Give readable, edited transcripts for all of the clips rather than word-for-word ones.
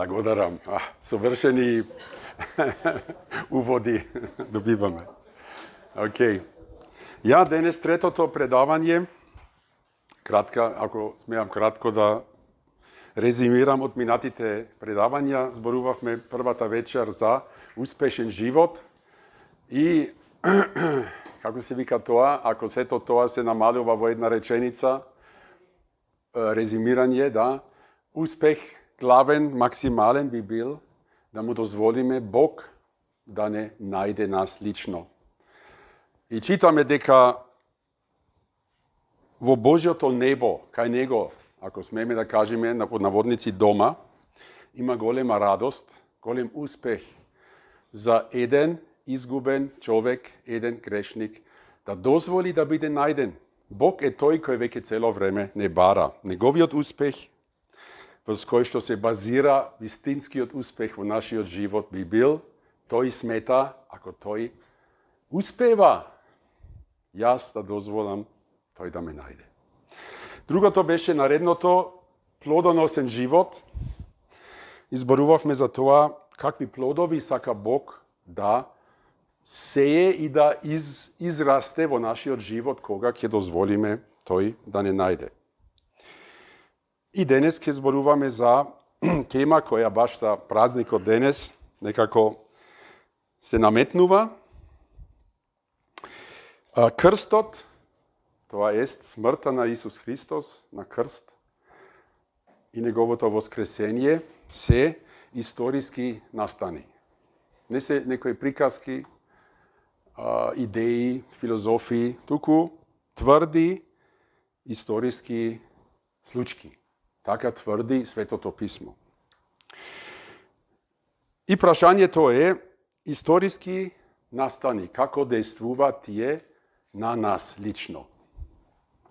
Благодарам. Совршени уводи добиваме. Океј. Ја денес третото предавање, ако смеам кратко да резимирам од минатите предавања, зборувавме првата вечер за успешен живот и како се вика тоа, ако сето тоа се намалува во една реченица, резимирање, да, успех главен, максимален би бил да му дозволиме Бог да не најде нас лично. И читаме дека во Божјото небо, кај Него, ако смееме да кажеме на поднаводници дома, има голема радост, голем успех за еден изгубен човек, еден грешник, да дозволи да биде најден. Бог е тој кој веќе цело време не бара. Неговиот успех, врз кој што се базира вистинскиот успех во нашиот живот би бил, тој смета, ако тој успева, јас да дозволам тој да ме најде. Другото беше наредното, плодоносен живот. Изборувавме за тоа какви плодови сака Бог да сее и да израсте во нашиот живот кога ќе дозволиме тој да не најде. И денес ќе зборуваме за тема која баш за празникот денес некако се наметнува. Крстот, тоа е смртта на Исус Христос на крст и неговото воскресение се историски настани. Не се некои приказки, идеи, филозофии, туку тврди историски случаи. Така тврди Светото Писмо. И прашањето е историски настани, како действува тие на нас лично.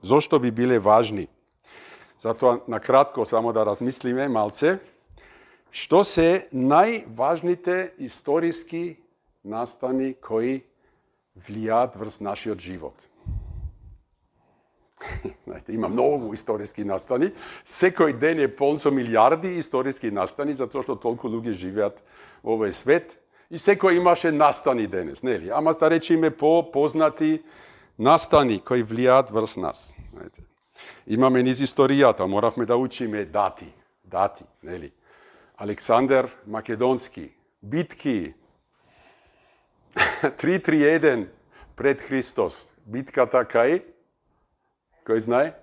Зошто би биле важни? Затоа накратко само да размислиме малце, што се најважните историски настани кои влијаат врз нашиот живот. Знаете, има многу историски настани. Секој ден е полн со милиарди историски настани, затоа што толку луѓе живеат во овој свет. И секој имаше настани денес, нели? Ама да речеме по-познати настани кои влијаат врз нас. Знаете. Имаме низ историјата, моравме да учиме дати, нели? Александер Македонски, битки, 331 пред Христос, битката кај, кој знае?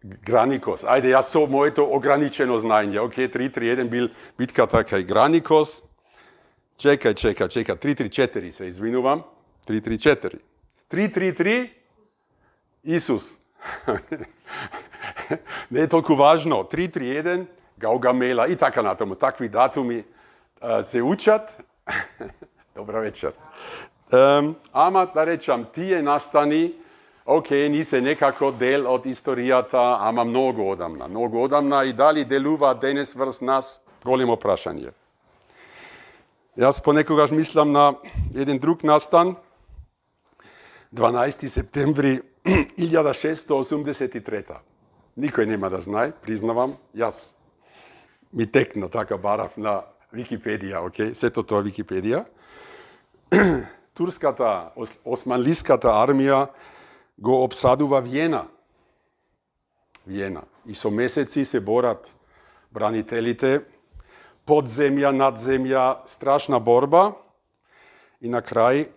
Граникос. Ајде, јас со моето ограничено знаење. Океј, 331 бил битката кај Граникос. Чекај, 334 се извинувам. 334. 333 Исус. Не е толку важно. 331 Гаугамела и така натаму. Такви датуми се учат. Добра вечер. Ама да речам, тие настани, ни се некако дел од историјата, ама многу одамна и дали делува денес врз нас, големо прашање. Јас понекогаш мислам на еден друг настан, 12 септември 1683. Никој нема да знае, признавам, јас ми текна така барав на Википедија, сето тоа Википедија. Турската, османлиската армија го обсадува Виена. И со месеци се борат бранителите, подземја, надземја, страшна борба и на крај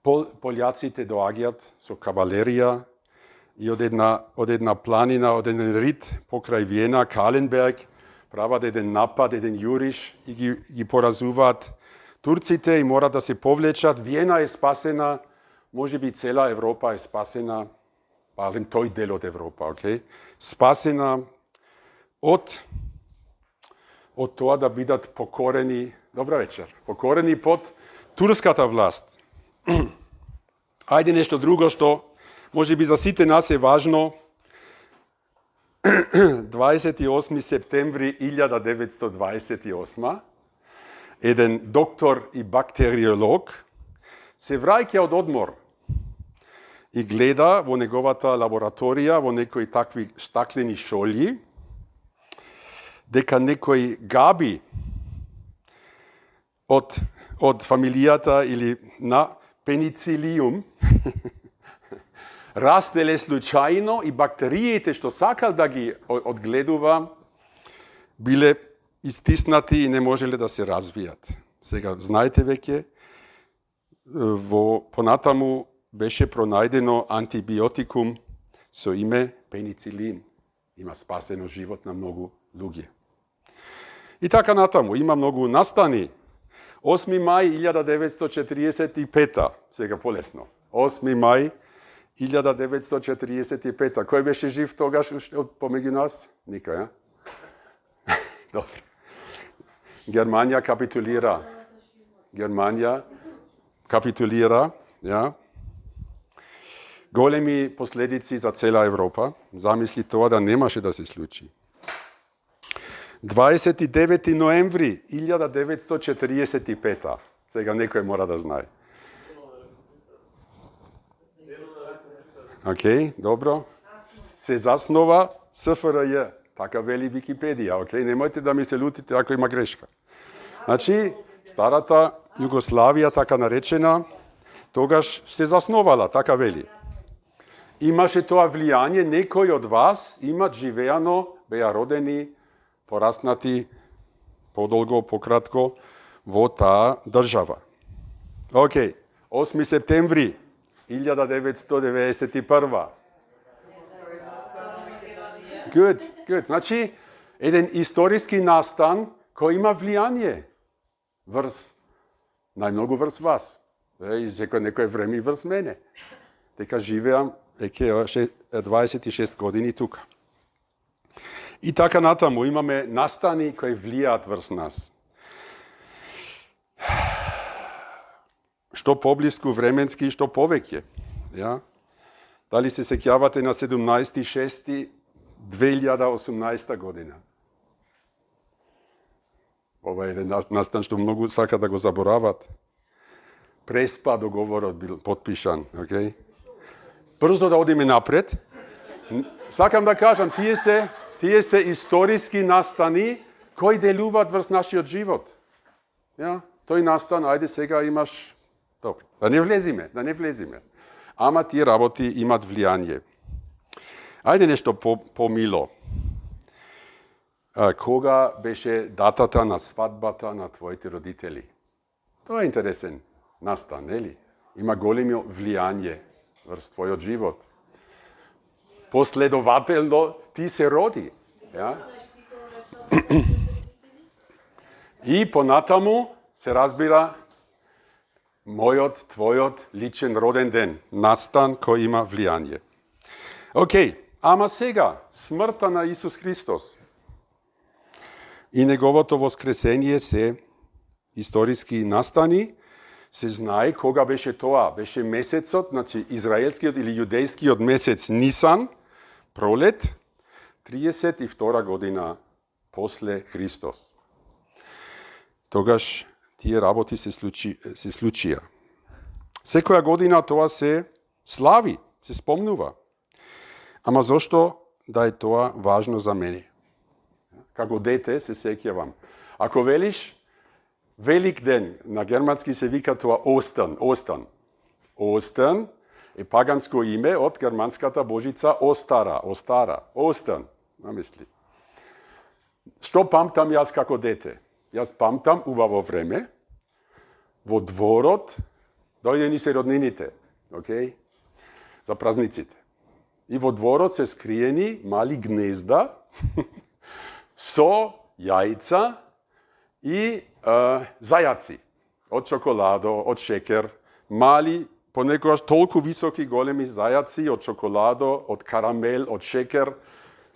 пољаците доаѓаат со кавалерија и од една планина, од еден рид покрај Виена, Каленберг, прават еден напад, еден јуриш и ги поразуваат турците и мора да се повлечат. Виена е спасена, можеби цела Европа е спасена, барем тој дел од Европа, спасена од тоа да бидат покорени, добра вечер, покорени под турската власт. Ајде нешто друго што можеби за сите нас е важно. 28 септември 1928 еден доктор и бактериолог се враќа од одмор и гледа во неговата лабораторија, во некои такви стаклени шолји, дека некој габи од фамилијата или на пеницилиум растеле случајно и бактериите што сакал да ги одгледува биле истиснати и не можеле да се развијат. Сега знаете веќе понатаму беше пронајдено антибиотикум со име пеницилин. Има спасено живот на многу луѓе. И така натаму има многу настани. 8 мај 1945, сега полесно. 8 мај 1945. Кој беше жив тогаш помеѓу нас? Никој, а? Добро. Германија капитулира. Германија капитулира, ја. Големи последици за цела Европа. Замисли тоа да немаше да се случи. 29 ноември 1945. Сега некој мора да знае. Океј, добро. Се заснова СФРЈ. Така вели Википедија, океј? Немојте да ми се лутите ако има грешка. Значи, старата Југославија, така наречена, тогаш се засновала, така вели. Имаше тоа влијание, некои од вас имат живеано, беа родени, пораснати, подолго, пократко, во таа држава. Океј, 8 септември 1991. Good. Значи, еден историски настан кој има влијание врз, најмногу врз вас. И некој време и врз мене. Дека живеам веќе 26 години тука. И така натаму имаме настани кои влијаат врз нас. Што поблиску временски, што повеќе. Ја? Дали се сеќавате на 17.6.2018 година? Ова е еден настан што многу сака да го заборават. Преспа договорот бил потпишан, океј? Брзо да одиме напред. Сакам да кажам, тие се историски настани кои делуваат врз нашиот живот. Ја? Тој настан, ајде сега имаш... Добро, да не влезиме. Ама тие работи имат влијание. Ајде нешто помило. Кога беше датата на свадбата на твоите родители? Тоа е интересен настан, нели? Има големо влијание врз твојот живот. Последователно ти се роди. Ја? И понатаму се разбира мојот, твојот личен роден ден, настан кој има влијание. Океј, ама сега, смртта на Исус Христос и неговото воскресение се историски настани, се знае кога беше тоа. Беше месецот, значи израелскиот или јудејскиот месец Нисан, пролет, 32 година после Христос. Тогаш тие работи се случија. Секоја година тоа се слави, се спомнува. Ама зошто да е тоа важно за мене? Како дете се сеќавам. Ако велиш Велик ден, на германски се вика тоа Остен. Остен е паганско име од германската божица Остара. Остен, намисли. Што памтам јас како дете? Јас памтам убаво време, во дворот, дојде ни се роднините, океј? За празниците. И во дворот се скриени мали гнезда со јајца и зајаци. Од чоколадо, од шекер, мали, понекогаш толку високи големи зајаци од чоколадо, од карамел, од шекер,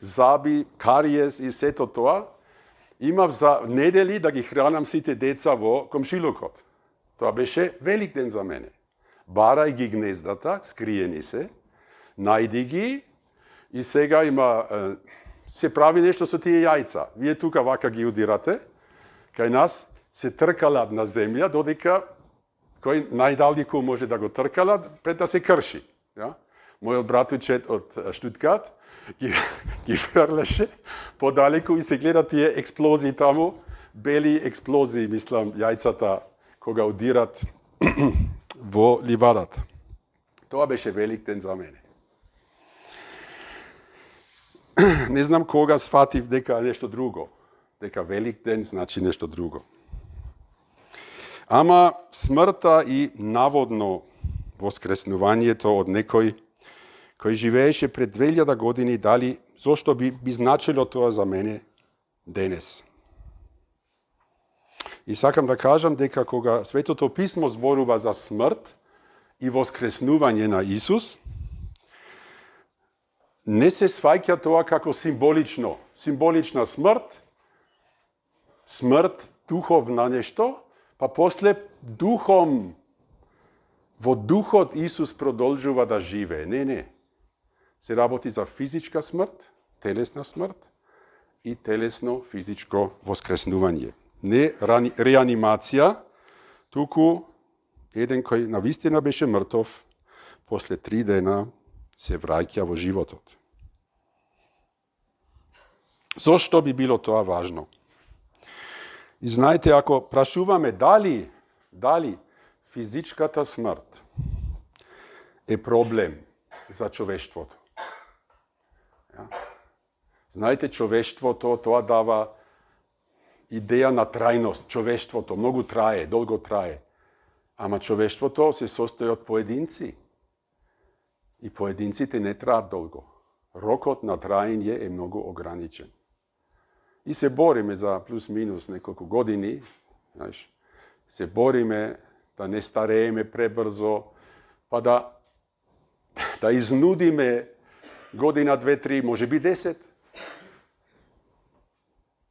заби, кариес и сето тоа. Имав за недели да ги хранам сите деца во комшилукот. Тоа беше велик ден за мене. Барај ги гнездата, скриени се, најди ги и сега има се прави нешто со тие јајца. Вие тука вака ги удирате, кај нас се тркалат на земја, додека кој најдалеку може да го тркалат пред да се крши. Ја? мојот братучет од Штутгарт ги фрлеше подалеку и се гледа тие експлозии таму, бели експлозии, мислам, јајцата кога удират во ливадата. Тоа беше велик ден за мене. Не знам кога сфатив дека нешто друго. Дека велик ден значи нешто друго. Ама смртта и наводно воскреснувањето од некој кој живееше пред 2000 години, дали зошто би значило тоа за мене денес. И сакам да кажам дека кога Светото писмо зборува за смрт и воскреснување на Исус, не се сваќа тоа како символична смрт, смрт духовна нешто, па после духом, во духот Исус продолжува да живее. Не. Се работи за физичка смрт, телесна смрт и телесно физичко воскреснување. Не реанимација, туку еден кој навистина беше мртов, после 3 дена се враќа во животот. Зошто би било тоа важно? И знаете, ако прашуваме дали физичката смрт е проблем за човештвото. Знаете, човештвото, тоа дава идеја на трајност. Човештвото многу трае, долго трае. Ама човештвото се состои од поединци. И поединците не траат долго. Рокот на траење е многу ограничен. И се бориме за плюс-минус неколку години, знаеш, се бориме да не старееме пребрзо, па да изнудиме година, 2, 3, може би 10.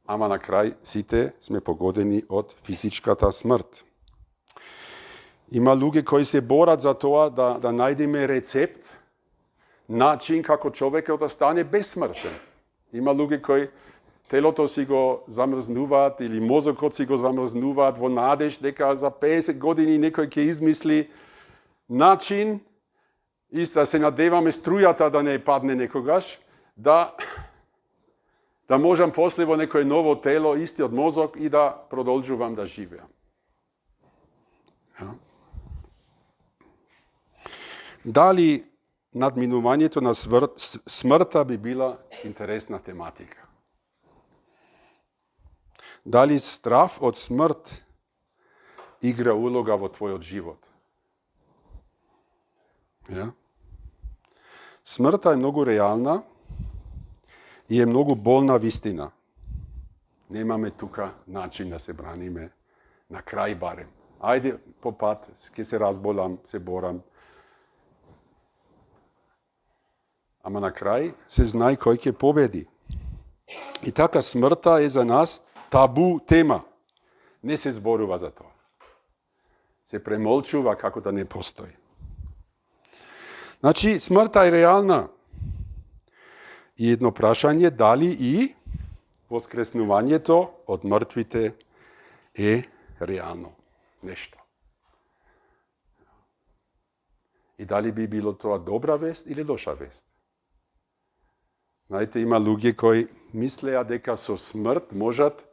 Ама на крај сите сме погодени од физичката смрт. Има луѓе кои се борат за тоа да најдеме рецепт, начин како човекот да стане безсмртен. Има луѓе кои телото си го замрзнуваат или мозокот си го замрзнуваат во надеж дека за 50 години некој ќе измисли начин и да се надеваме струјата да не падне некогаш, да можам после во некој ново тело, истиот мозок и да продолжувам да живеам. Дали надминувањето на смртта би била интересна тематика? Дали страв од смрт игра улога во твојот живот? Смртта е многу реална и е многу болна вистина. Немаме тука начин да се браниме, на крај барем. Ајде по пат, ќе се разболам, се борам. Ама на крај се знае кој ќе победи. И така смртта е за нас табу тема. Не се зборува за тоа. Се премолчува како да не постои. Значи, смртта е реална. И едно прашање, дали и воскреснувањето од мртвите е реално нешто. И дали би било тоа добра вест или лоша вест? Знаете, има луѓе кои мислеа дека со смрт можат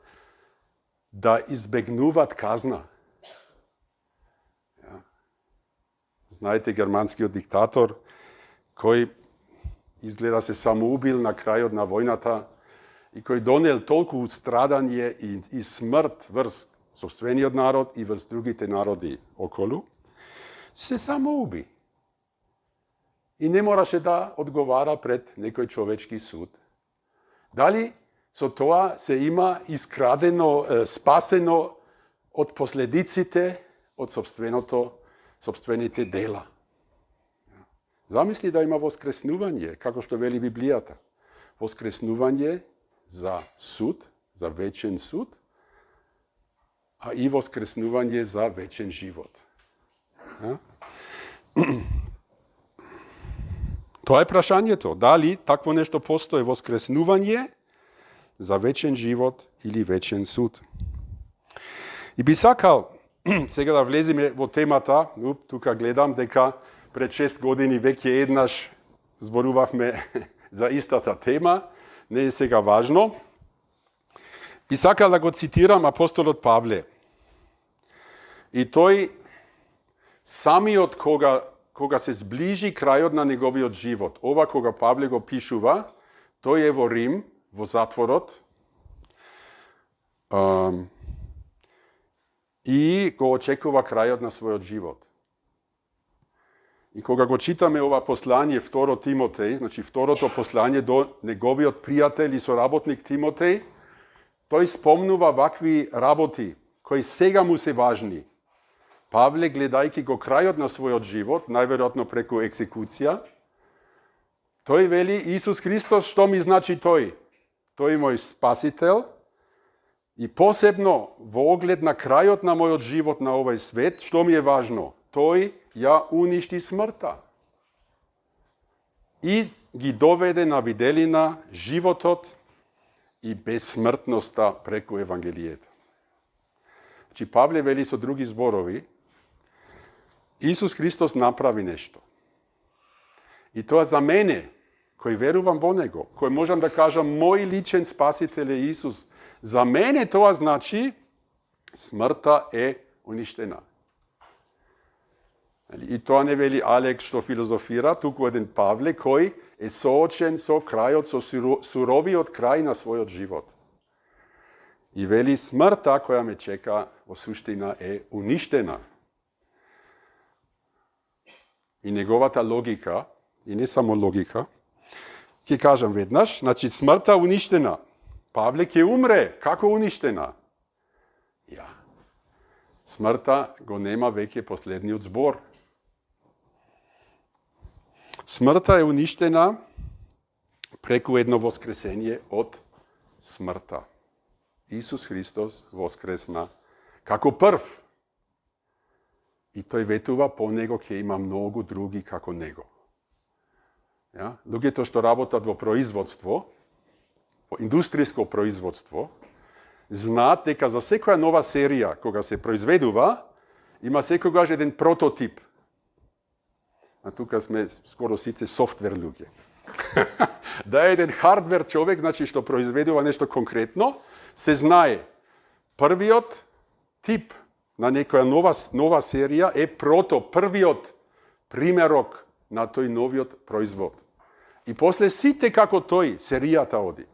да избегнуваат казна. Знаете, германскиот диктатор, кој изгледа се самоубил на крајот на војната и кој донел толку страдање и смрт врз собствениот народ и врз другите народи околу, се самоуби. И не мораше да одговара пред некој човечки суд. Дали со тоа се има искрадено, спасено од последиците од собствените дела? Замисли да има воскреснување, како што вели Библијата. Воскреснување за суд, за вечен суд, а и воскреснување за вечен живот. Тоа е прашањето. Дали такво нешто постои, воскреснување за вечен живот или вечен суд? И би сакал сега да влеземе во темата, тука гледам дека пред 6 години веќе еднаш зборувавме за истата тема, не е сега важно. Би сакал да го цитирам апостолот Павле. И тој самиот кога се зближи крајот на неговиот живот, ова кога Павле го пишува, тој е во Рим, во затворот, и го очекува крајот на својот живот. И кога го читаме ова послание, 2 Тимотеј, значи второто послание до неговиот пријател и соработник Тимотеј, тој спомнува вакви работи, кои сега му се важни. Павле, гледајќи го крајот на својот живот, најверојатно преку екзекуција, тој вели, Исус Христос, што ми значи тој? Тој е мој спасител и посебно во оглед на крајот на мојот живот на овој свет, што ми е важно? Тој ја уништи смртта и ги доведе на виделина животот и безсмртноста преку Евангелието. Значи, Павле вели со други зборови, Исус Христос направи нешто. И тоа за мене, кој верувам во Него, кој можам да кажам, мој личен спасител е Исус, за мене тоа значи смртта е уништена. И тоа не вели Алек што филозофира, туку еден Павле кој е соочен со крајот, со суровиот крај на својот живот. И вели смртта која ме чека во суштина е уништена. И неговата логика, и не само логика, ќе кажам веднаш, значи смртта уништена. Павле ќе умре, како уништена? Смртта го нема веќе последниот збор. Смртта е уништена преку едно воскресение од смртта. Исус Христос воскресна како прв. И тој ветува, по него ќе има многу други како него. Луѓето што работат во производство, во индустријско производство, знаат дека за секоја нова серија, кога се произведува, има секогаш еден прототип. А тука сме скоро сите софтвер луѓе. Да е еден хардвер човек, значи што произведува нешто конкретно, се знае. Првиот тип на некоја нова серија е првиот примерок на тој новиот производ. И после сите како тој серијата оди.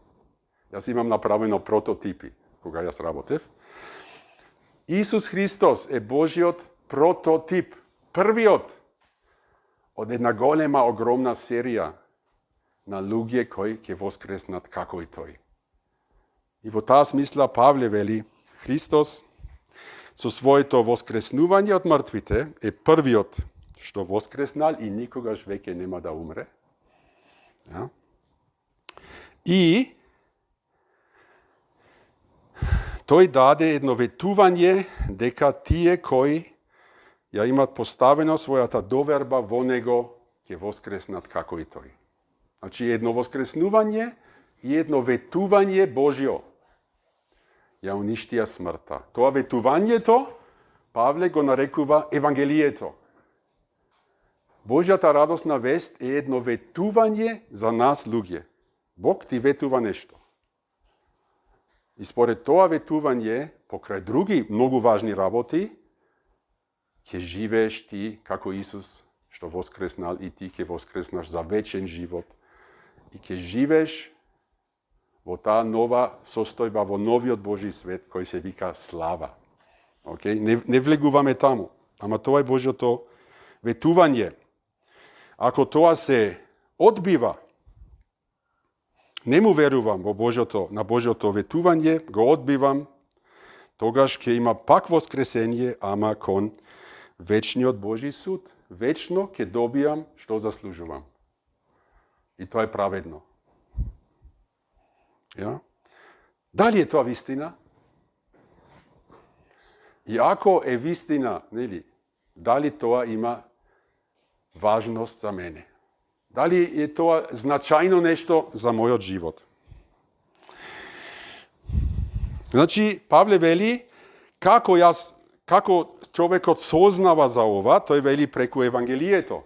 Јас имам направено прототипи кога јас работев. Исус Христос е Божиот прототип, првиот од една голема, огромна серија на луѓе кои ќе воскреснат како и тој. И во таа смисла Павле вели, Христос со своето воскреснување од мртвите е првиот што воскреснал и никогаш веќе нема да умре. И тој даде едно ветување дека тие кои ја имат поставено својата доверба во него ќе воскреснат како и тој. Значи едно воскреснување и едно ветување Божјо ја уништија смртта. Тоа ветувањето Павле го нарекува Евангелието. Божјата радосна вест е едно ветување за нас луѓе. Бог ти ветува нешто. И според тоа ветување, покрај други многу важни работи, ќе живееш ти како Исус што воскреснал и ти ќе воскреснаш за вечен живот. И ќе живееш во таа нова состојба, во новиот Божи свет кој се вика слава. Не влегуваме таму, ама тоа е Божјото ветување. Ако тоа се одбива, не му верувам во на Божјото ветување, го одбивам, тогаш ќе има пак воскресение, ама кон вечниот Божи суд. Вечно ќе добијам што заслужувам. И тоа е праведно. Дали е тоа вистина? И ако е вистина, дали тоа има важност за мене? Дали е тоа значајно нешто за мојот живот? Значи, Павле вели, како човекот сознава за ова, тој вели преку Евангелието.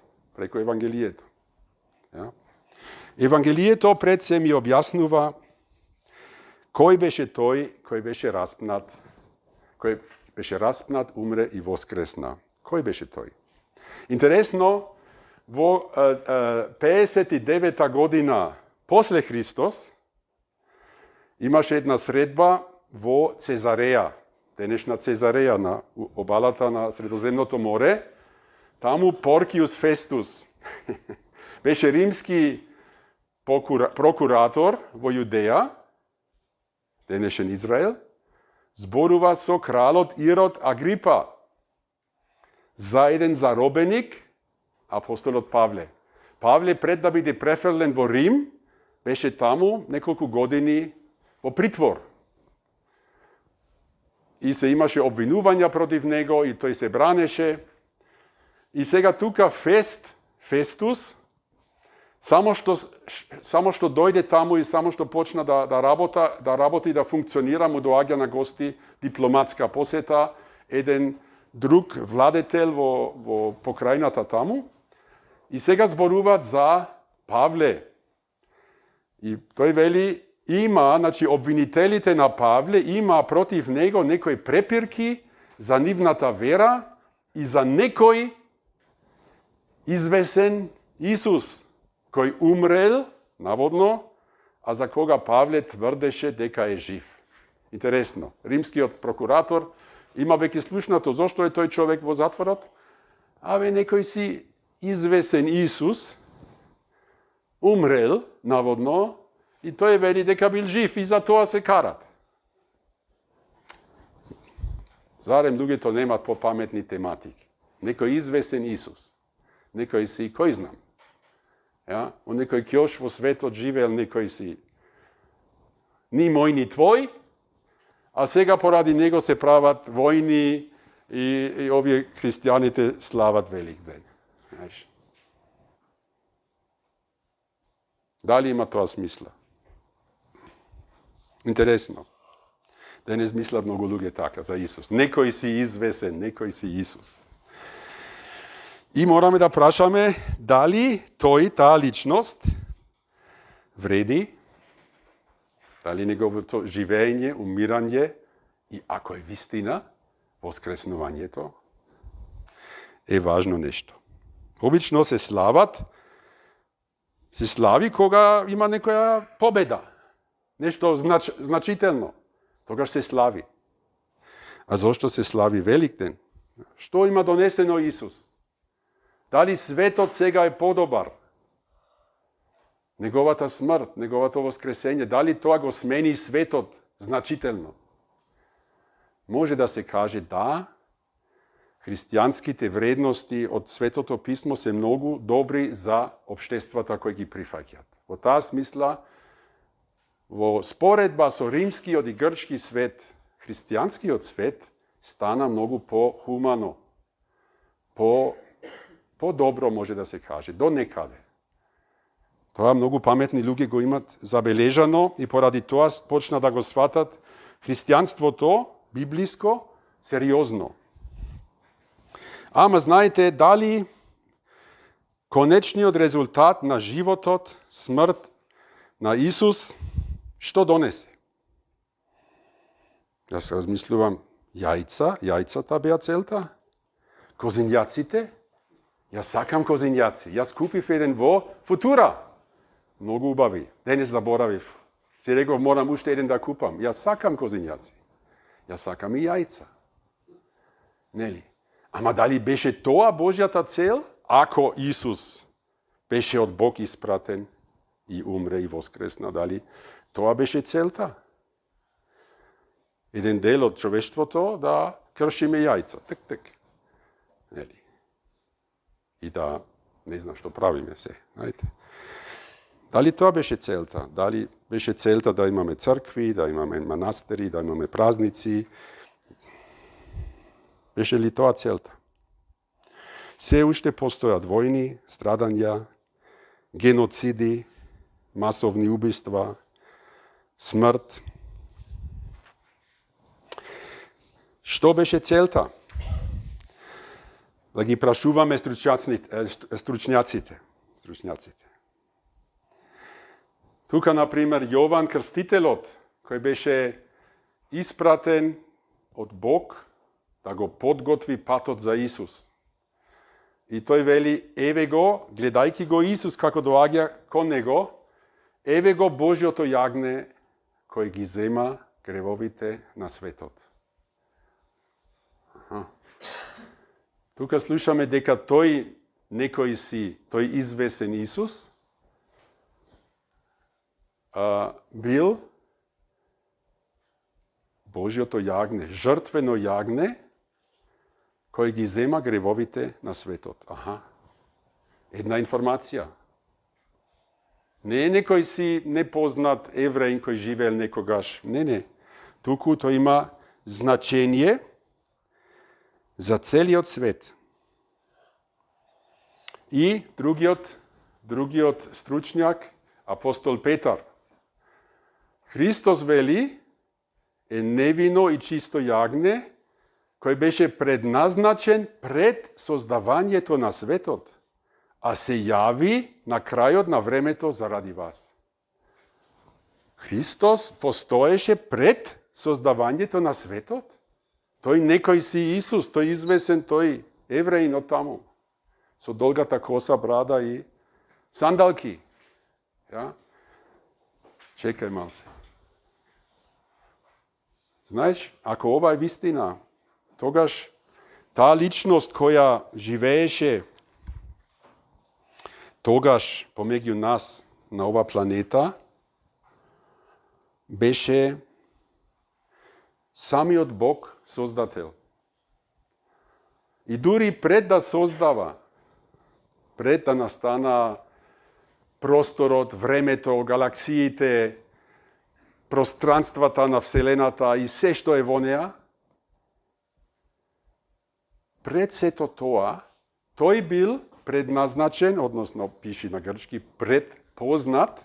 Евангелието пред се ми објаснува кој беше тој кој беше распнат, умре и воскресна. Кој беше тој? Интересно, во 59 година после Христос имаше една средба во Цезареја, денешна Цезареја на обалата на Средоземното море. Таму Поркиус Фестус беше римски прокуратор во Јудеја, денешен Израел, зборува со кралот Ирод Агрипа за еден заробеник, апостолот Павле. Павле пред да биде префрлен во Рим, беше таму неколку години во притвор. И се имаше обвинувања против него и тој се бранеше. И сега тука Фестус, само што дојде таму и само што почна да работи, да функционира, му доаѓа на гости дипломатска посета, еден друг владетел во покрајната таму. И сега зборуваат за Павле. И тој вели, обвинителите на Павле има против него некои препирки за нивната вера и за некој извесен Исус, кој умрел, наводно, а за кога Павле тврдеше дека е жив. Интересно, римскиот прокуратор има веќе слушнато зошто е тој човек во затворот. Некој си извесен Исус умрел, наводно, и тој вели дека бил жив и за тоа се карат. Зарем луѓето немаат попаметни тематики. Некој извесен Исус. Некој си, кој знам. Во некој кјош во светот живеел некој си ни мој, ни твој, а сега поради него се прават војни и овие христијаните слават Велик ден. Дали има тоа смисла? Интересно. Денес мислат многу луѓе така за Исус. Некој си извесен, некој си Исус. И мораме да прашаме дали таа личност вреди, дали неговото живење, умирање и ако е вистина, воскреснувањето е важно нешто. Обично се слави кога има некоја победа, нешто значително, тогаш се слави. А зошто се слави Великден? Што има донесено Исус? Дали светот сега е подобар? Неговата смрт, неговото воскресење, дали тоа го смени светот значително? Може да се каже да, христијанските вредности од Светото Писмо се многу добри за општествата кои ги прифаќаат. Во таа смисла, во споредба со римскиот и грчки свет, христијанскиот свет стана многу по-хумано, по-добро може да се каже, до некаде. Тоа многу паметни луѓе го имат забележано и поради тоа почна да го сватат христијанството библиско сериозно. Ама знаете дали конечниот резултат на животот, смрт на Исус, што донесе? Јас размислувам, јајцата беа целта? Козинјаците? Јас сакам козинјаци. Јас купив еден во Футура. Многу убави. Денес заборавив. Си реков, морам уште еден да купам. Јас сакам козинјаци. Јас сакам и јајца. Нели? Ама дали беше тоа Божјата цел? Ако Исус беше од Бог испратен и умре и воскресна, дали тоа беше целта? Еден дел од човештвото да кршиме јајца. Тек. Нели? И да, не знам што правиме се. Знаете? Дали тоа беше целта? Дали беше целта да имаме цркви, да имаме манастери, да имаме празници? Беше ли тоа целта? Се уште постојат војни, страдања, геноциди, масовни убиства, смрт. Што беше целта? Да ги прашуваме стручњаците. Тука, например, Јован Крстителот, кој беше испратен од Бог да го подготви патот за Исус. И тој вели, еве го, гледајќи го Исус како доаѓа кон него, еве го Божјото јагне кој ги зема гревовите на светот. Тука слушаме дека тој некој си, тој извесен Исус, бил Божјото јагне, жртвено јагне, кој ги зема гревовите на светот. Една информација. Не е некој си непознат евреин кој живеел некогаш. Не. Туку тој има значење за целиот свет. И другиот стручњак, апостол Петар. Христос вели е невино и чисто јагне, кој беше предназначен пред создавањето на светот, а се јави на крајот на времето заради вас. Христос постоеше пред создавањето на светот? Тој некој си Исус, тој извесен, тој евреин од таму, со долгата коса, брада и сандалки. Чекај малце. Знаеш, ако ова е вистина, тогаш таа личност која живееше тогаш помеѓу нас на ова планета, беше самиот Бог создател. И дури пред да создава, пред да настана просторот, времето, галаксиите, пространствата на Вселената и се што е во неа, пред сето тоа, тој бил предназначен, односно пиши на грчки, предпознат,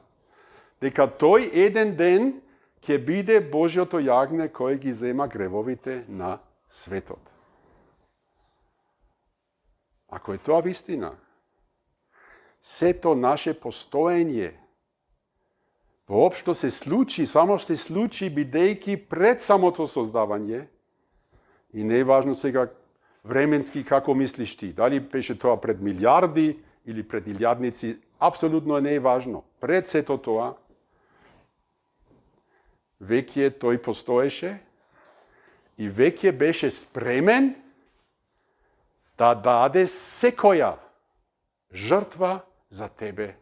дека тој еден ден ќе биде Божјото јагне кој ги зема гревовите на светот. Ако е тоа вистина, сето наше постоење воопшто се случи, само се случи бидејќи пред самото создавање, и не е важно сега временски како мислиш ти, дали беше тоа пред милиарди или пред илјадници, апсолутно не е важно. Пред сето тоа, веќе тој постоеше и веќе беше спремен да даде секоја жртва за тебе.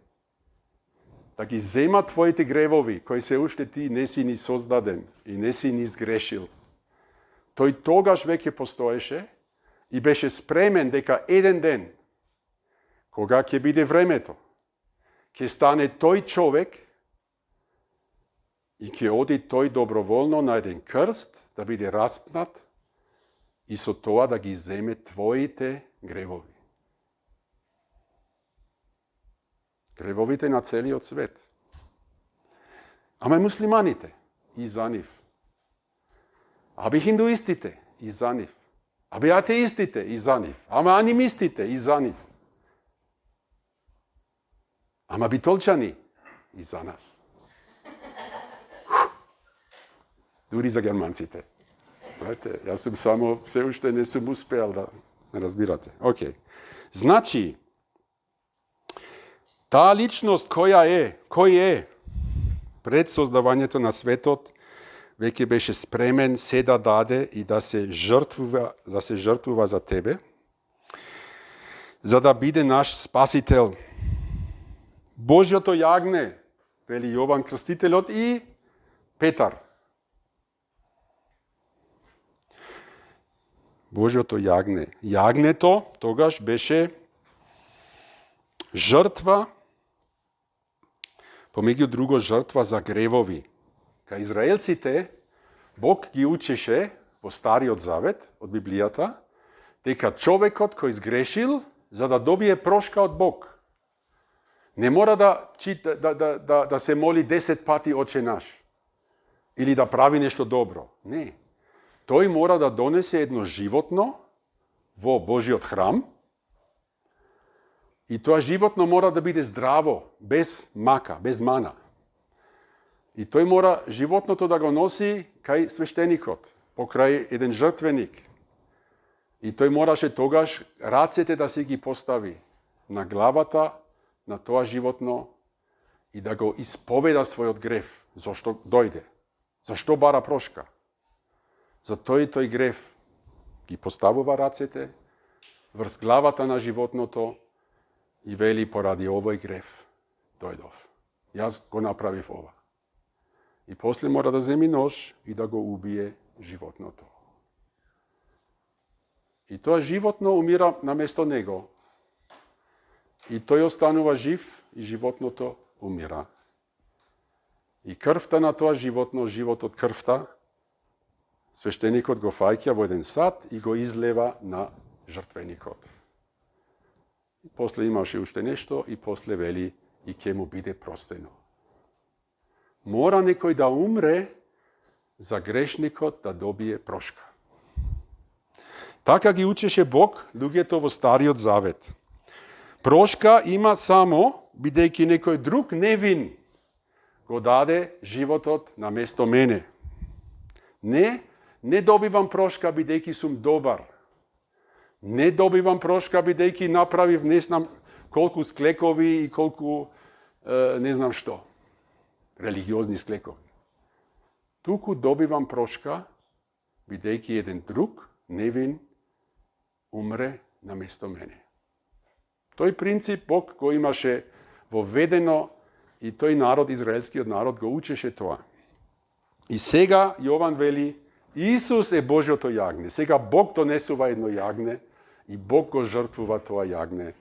Да ги зема твоите гревови, кои се уште ти не си ни создаден и не си ни сгрешил. Тој тогаш веќе постоеше и беше спремен дека еден ден, кога ќе биде времето, ќе стане тој човек и ќе оди тој доброволно на еден крст да биде распнат и со тоа да ги земе твоите гревови. Гревовите на целиот свет. Ама и муслиманите и за нив. Абе хиндуистите и за нив. Абе атеистите и за нив. Ама анимистите и за нив. Ама битолчани и за нас. Дури за германците. Знаете, јас сум само, се уште не сум успеал да разбирате. Океј. Значи, таа личност кој е пред создавањето на светот, веќе беше спремен се да даде и да се жртвува за тебе, за да биде наш спасител. Божјото јагне, вели Јован Крстителот и Петар. Божјото јагне. Јагнето тогаш беше жртва, помеѓу друго жртва за гревови. Кај израелците, Бог ги учеше во Стариот Завет, од Библијата, дека човекот кој сгрешил, за да добие прошка од Бог, не мора да се моли 10 пати Отче наш, или да прави нешто добро. Не. Тој мора да донесе едно животно во Божиот храм, и тоа животно мора да биде здраво, без мака, без мана. И тој мора животното да го носи кај свештеникот, покрај еден жртвеник. И тој мораше тогаш рацете да си ги постави на главата на тоа животно и да го исповеда својот грев. Зошто дојде? Зашто бара прошка? За тој грев ги поставува рацете врз главата на животното и вели поради овој грев дојдов. Јас го направив ова. И после мора да земи нож и да го убие животното. И тоа животно умира на место него. И тој останува жив и животното умира. И крвта на тоа животно, живот од крвта, свештеникот го фаќа во еден сад и го излева на жртвеникот. И после имаше уште нешто и после вели и ќе му биде простено. Мора некој да умре за грешникот да добие прошка. Така ги учеше Бог луѓето во Стариот Завет. Прошка има само бидејќи некој друг невин го даде животот на место мене. Не добивам прошка бидејќи сум добар. Не добивам прошка бидејќи направив не знам колку склекови и колку не знам што. Религиозни склекови. Туку добивам прошка бидејќи еден друг невин умре на место мене. Тој принцип Бог го имаше воведено и тој народ, израелскиот народ, го учеше тоа. И сега Јован вели, Исус е Божјото јагне. Сега Бог донесува едно јагне и Бог го жртвува тоа јагне.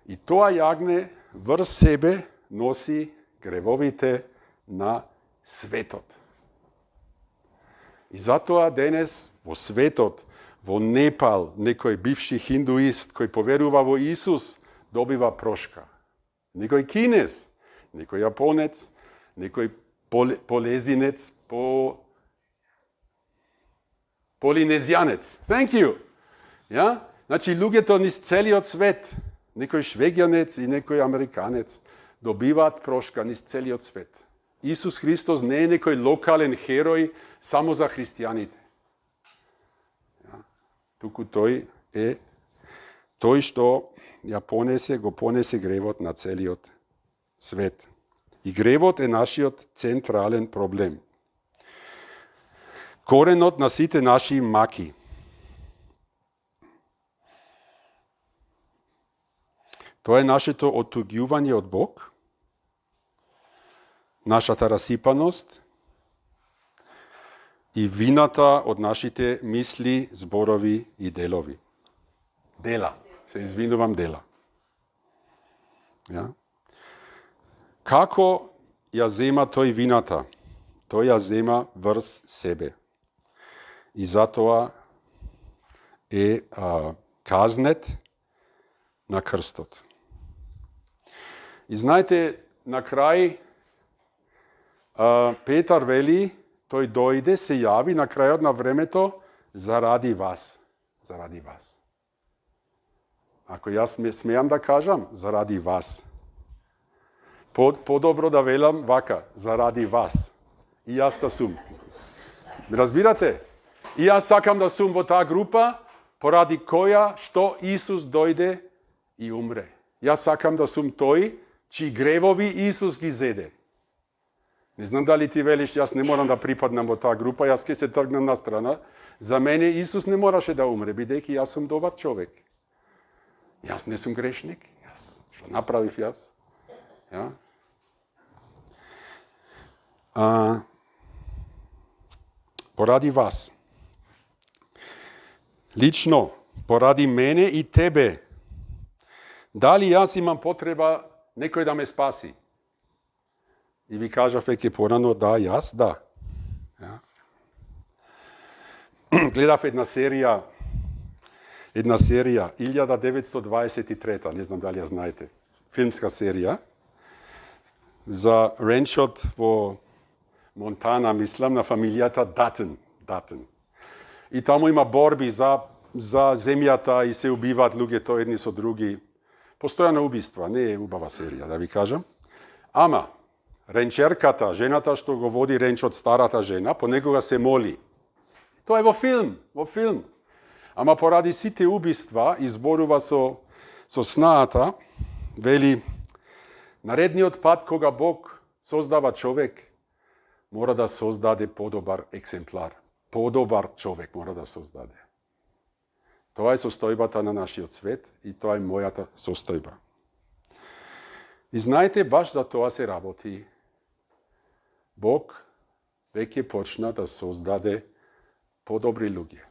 И тоа јагне врз себе носи гревовите на светот. И затоа денес во светот, во Непал, некој бивши хиндуист кој поверува во Исус, добива прошка. Некој кинез, некој јапонец, некој полезинец, полинезијанец. Thank you. Ja? Значи, луѓето низ целиот свет, некој швеѓанец и некој американец, добиваат прошка низ целиот свет. Исус Христос не е некој локален херој само за христијаните. Ja? Туку тој е тој што го понесе гревот на целиот свет. И гревот е нашиот централен проблем. Коренот на сите наши маки. Тоа е нашето оттуѓување од Бог, нашата расипаност и вината од нашите мисли, зборови и делови. Дела. Се извинувам, дела. Ja? Како ја зема тој вината? Тој ја зема врз себе. И затоа е казнет на крстот. И знаете, на крај Петар вели, тој дојде, се јави на крајот на времето заради вас. Заради вас. Ако јас смеам да кажам, заради вас. Подобро да велам вака, заради вас. И јас да сум. Разбирате? И јас сакам да сум во таа група, поради која што Исус дојде и умре. Јас сакам да сум тој, чии гревови Исус ги зеде. Не знам дали ти велиш, јас не морам да припаднам во таа група, јас ке се тргнам на страна. За мене Исус не мораше да умре, бидејќи јас сум добар човек. Јас не сум грешник. Што направив јас? Ja? Поради вас. Лично, поради мене и тебе. Дали јас имам потреба некој да ме спаси? И ви кажав веќе порано, да, јас, да. Ja? Гледав една серија, 1923, не знам дали ја знаете, филмска серија, за ренчот во Монтана, мислам, на фамилијата Датен. И таму има борби за земјата и се убиваат луѓето едни со други. Постојано убиства, не е убава серија, да ви кажам. Ама, ренчерката, жената што го води ренчот, старата жена, понекога се моли. Тоа е во филм. Ама поради сите убиства изборува со снаата, вели, наредниот пат кога Бог создава човек, мора да создаде подобар екземплар. Подобар човек мора да создаде. Тоа е состојбата на нашиот свет и тоа е мојата состојба. И знаете, баш за тоа се работи. Бог веќе почна да создаде подобри луѓе.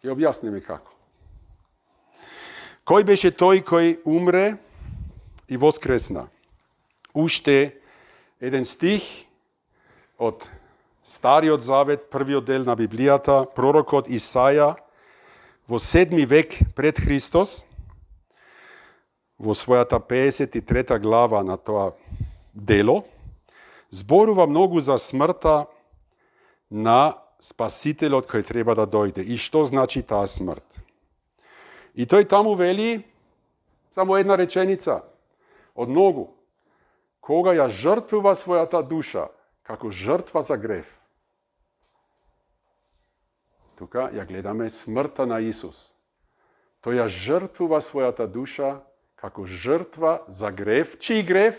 Ќе објасниме како. Кој беше тој кој умре и воскресна? Уште еден стих од Стариот Завет, првиот дел на Библијата, пророкот Исаја, во 7 век пред Христос, во својата 53 глава на тоа дело, зборува многу за смртта на Спасителот кој треба да дојде. И што значи таа смрт? И тој таму вели само една реченица од многу. Кога ја жртвува својата душа, како жртва за грев. Тука ја гледаме смртта на Исус. Тој ја жртвува својата душа како жртва за грев. Чиј грев?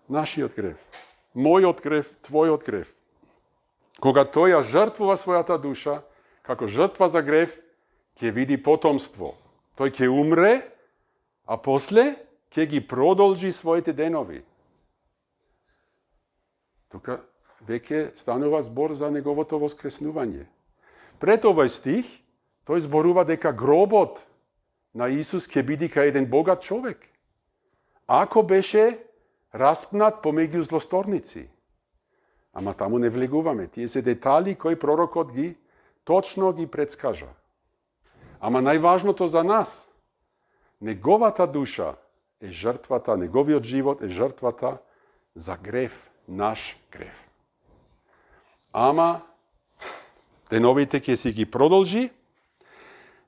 Нашиот грев. Мојот грев, твојот грев. Кога тој ја жртвува својата душа како жртва за грев, ќе види потомство. Тој ќе умре, а после ќе ги продолжи своите денови. Тука веќе станува збор за неговото воскреснување. Пред овој стих, тој зборува дека гробот на Исус ќе биде кај еден богат човек. Ако беше распнат помеѓу злосторници. Ама таму не влегуваме. Тие се детали кои пророкот ги точно ги предскажа. Ама најважното за нас, неговата душа е жртвата, неговиот живот е жртвата за грев, наш грев. Ама деновите ќе си ги продолжи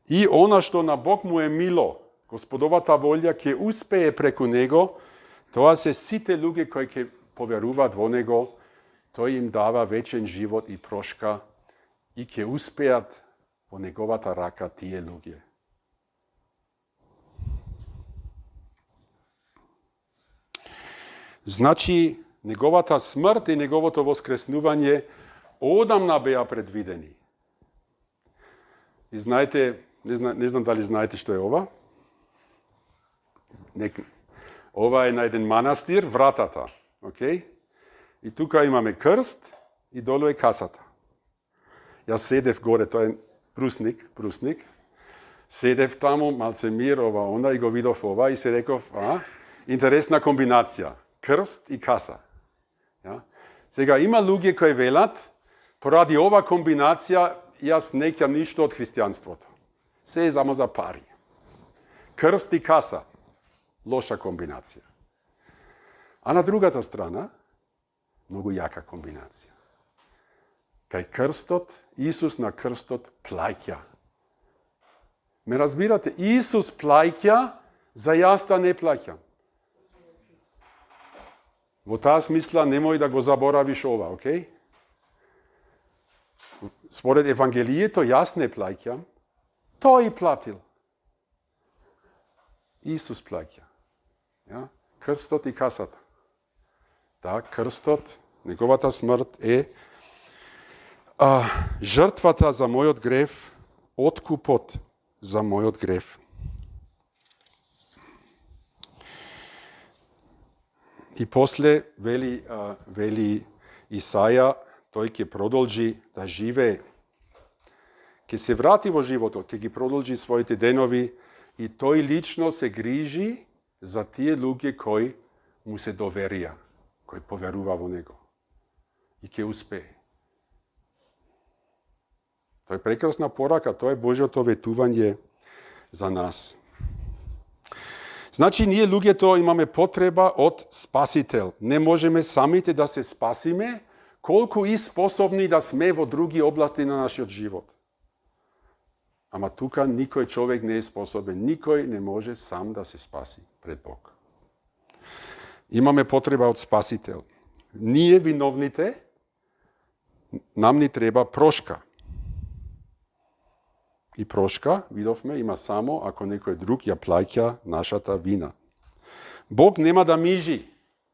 и она што на Бог му е мило, Господовата волја ќе успее преку него, тоа се сите луѓе кои ќе поверуваат во него, тој им дава вечен живот и прошка и ќе успеат во неговата рака тие луѓе. Значи, неговата смрт и неговото воскреснување одамна беа предвидени. И знаете, не знам дали знаете што е ова? Ова е на еден манастир, вратата. Okay? И тука имаме крст и долу е касата. Јас седев горе, тоа е прусник. Седев таму, малце мир, ова, онда и го видов ова и се реков, интересна комбинација. Крст и каса. Ja? Сега има луѓе кои велат, поради ова комбинација, јас не ќам ништо од христијанството. Се е само за пари. Крст и каса. Лоша комбинација. А на другата страна, многу јака комбинација. Кај крстот, Исус на крстот плаќа. Ме разбирате? Исус плаќа, за јас да не плаќам. Во таа смисла немој да го заборавиш ова, окей? Според Евангелието јас не плаќам, тој платил. Исус плаќа. Ja? Крстот и касата. Да, крстот, неговата смрт е жртвата за мојот грев, откупот за мојот грев. И после вели Исаја, тој ќе продолжи да живее, ќе се врати во животот, ќе ги продолжи своите денови и тој лично се грижи за тие луѓе кои му се доверија, кој поверува во него. И ќе успее. Тоа е прекрасна порака, тоа е Божјото ветување за нас. Значи, ние луѓето имаме потреба од спасител. Не можеме самите да се спасиме, колку и способни да сме во други области на нашиот живот. Ама тука никој човек не е способен, никој не може сам да се спаси пред Бог. Имаме потреба од Спасител. Ние, виновните, нам ни треба прошка. И прошка, видовме, има само ако некој друг ја плаќа нашата вина. Бог нема да мижи.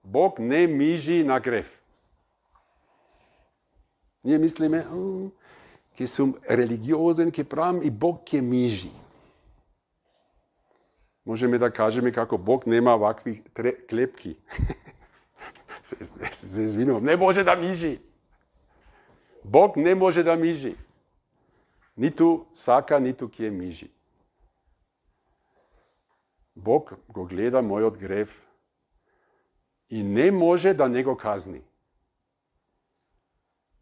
Бог не мижи на грев. Ние мислиме, ќе сум религиозен, ќе правам и Бог ќе мижи. Можеме да кажеме како Бог нема вакви клепки. Се извинувам, не може да мижи. Бог не може да мижи. Ниту сака, ниту ќе мижи. Бог го гледа мојот грев и не може да не го казни.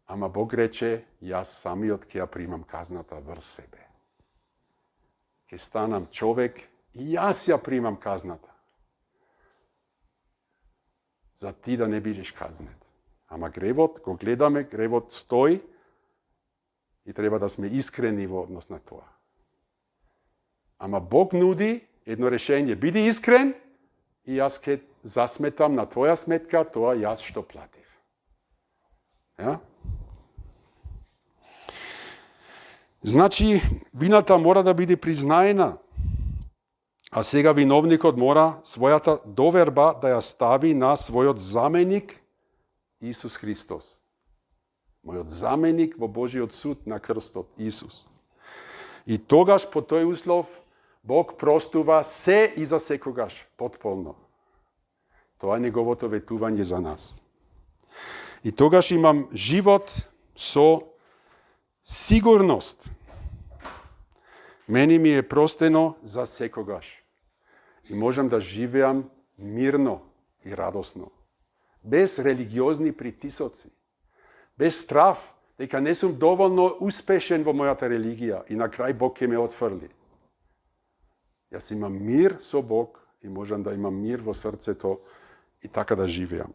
Ама Бог рече, јас самиот ќе ја примам казната врз себе. Ќе станам човек и јас ја примам казната. За ти да не бидеш казнет. Ама гревот, го гледаме, гревот стои и треба да сме искрени во однос на тоа. Ама Бог нуди едно решение. Биди искрен и јас ќе засметам на твоја сметка тоа јас што платив. Ja? Значи, вината мора да биде признаена, а сега виновникот мора својата доверба да ја стави на својот заменик Исус Христос. Мојот заменик во Божиот суд на крстот, Исус. И тогаш по тој услов Бог простува се и за секогаш, потполно. Тоа е неговото ветување за нас. И тогаш имам живот со сигурност. Мене ми е простено за секогаш. И можам да живеам мирно и радосно. Без религиозни притисоци. Без страв, дека не сум доволно успешен во мојата религија и на крај Бог ќе ме отфрли. Јас имам мир со Бог и можам да имам мир во срцето и така да живеам.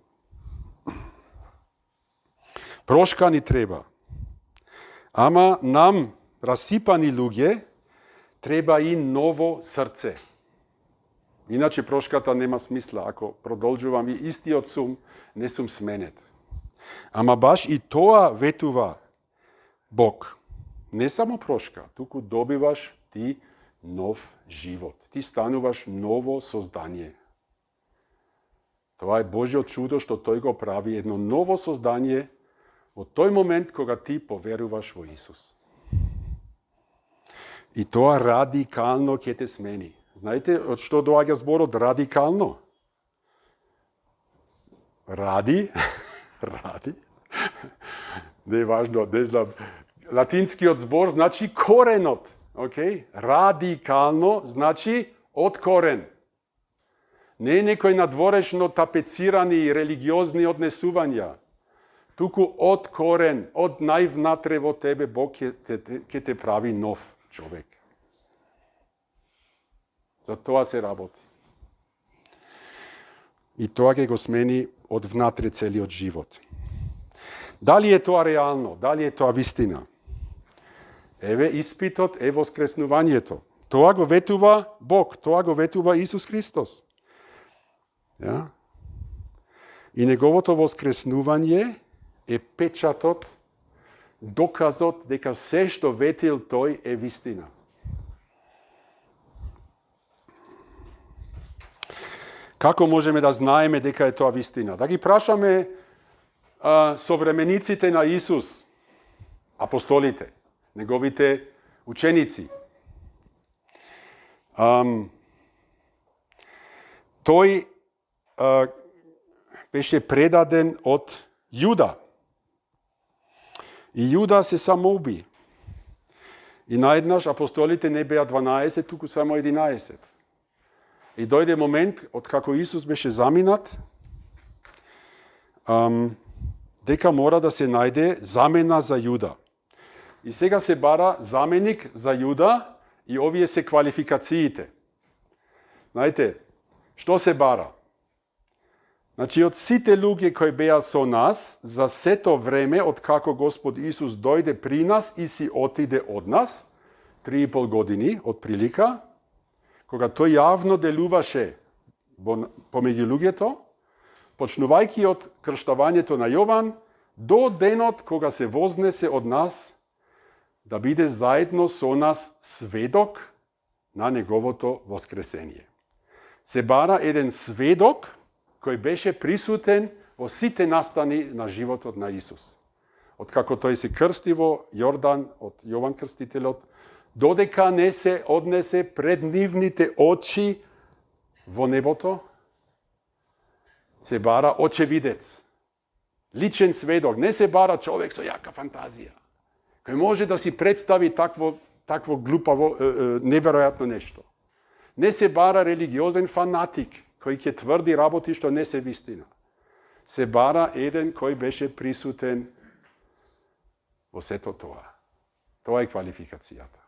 Прошка ни треба. Ама нам, расипани луѓе, треба и ново срце. Иначе прошката нема смисла. Ако продолжувам и истиот сум, не сум сменет. Ама баш и тоа ветува Бог. Не само прошка, туку добиваш ти нов живот. Ти стануваш ново создание. Тоа е Божјо чудо што тој го прави, едно ново создание во тој момент кога ти поверуваш во Исус. И тоа радикално ќе те смени. Знаете од што доаѓа зборот радикално? Ради. Не е важно, не знам. Латинскиот збор значи коренот. Okay? Радикално значи од корен. Не е некој надворешно тапецирани религиозни однесувања. Туку од корен, од највнатре во тебе Бог ќе те прави нов човек. За тоа се работи. И тоа ќе го смени од внатре целиот живот. Дали е тоа реално? Дали е тоа вистина? Еве испитот, е воскреснувањето. Тоа го ветува Бог, тоа го ветува Исус Христос. Ja? И неговото воскреснување е печатот, доказот дека се што ветил тој е вистина. Како можеме да знаеме дека е тоа вистина? Да ги прашаме современиците на Исус, апостолите, неговите ученици. Тој беше предаден од Јуда. И Јуда се самоуби. И наеднаш апостолите не беа 12, туку само 11. И дојде момент, откако Исус беше заминат, дека мора да се најде замена за Јуда. И сега се бара заменик за Јуда и овие се квалификациите. Знаете, што се бара? Значи, од сите луѓе кои беа со нас, за сето време, од како Господ Исус дојде при нас и си отиде од нас, 3,5 години, од прилика, кога тој јавно делуваше помеѓу луѓето, почнувајќи од крштавањето на Јован, до денот кога се вознесе од нас, да биде заедно со нас сведок на неговото воскресение. Се бара еден сведок кој беше присутен во сите настани на животот на Исус. Откако тој се крсти во Јордан од Јован Крстителот, додека не се однесе пред нивните очи во небото, се бара очевидец, личен сведок, не се бара човек со јака фантазија, кој може да си представи такво глупаво, неверојатно нешто. Не се бара религиозен фанатик, кој ќе тврди работи што не се вистина. Се бара еден кој беше присутен во сето тоа. Тоа е квалификацијата.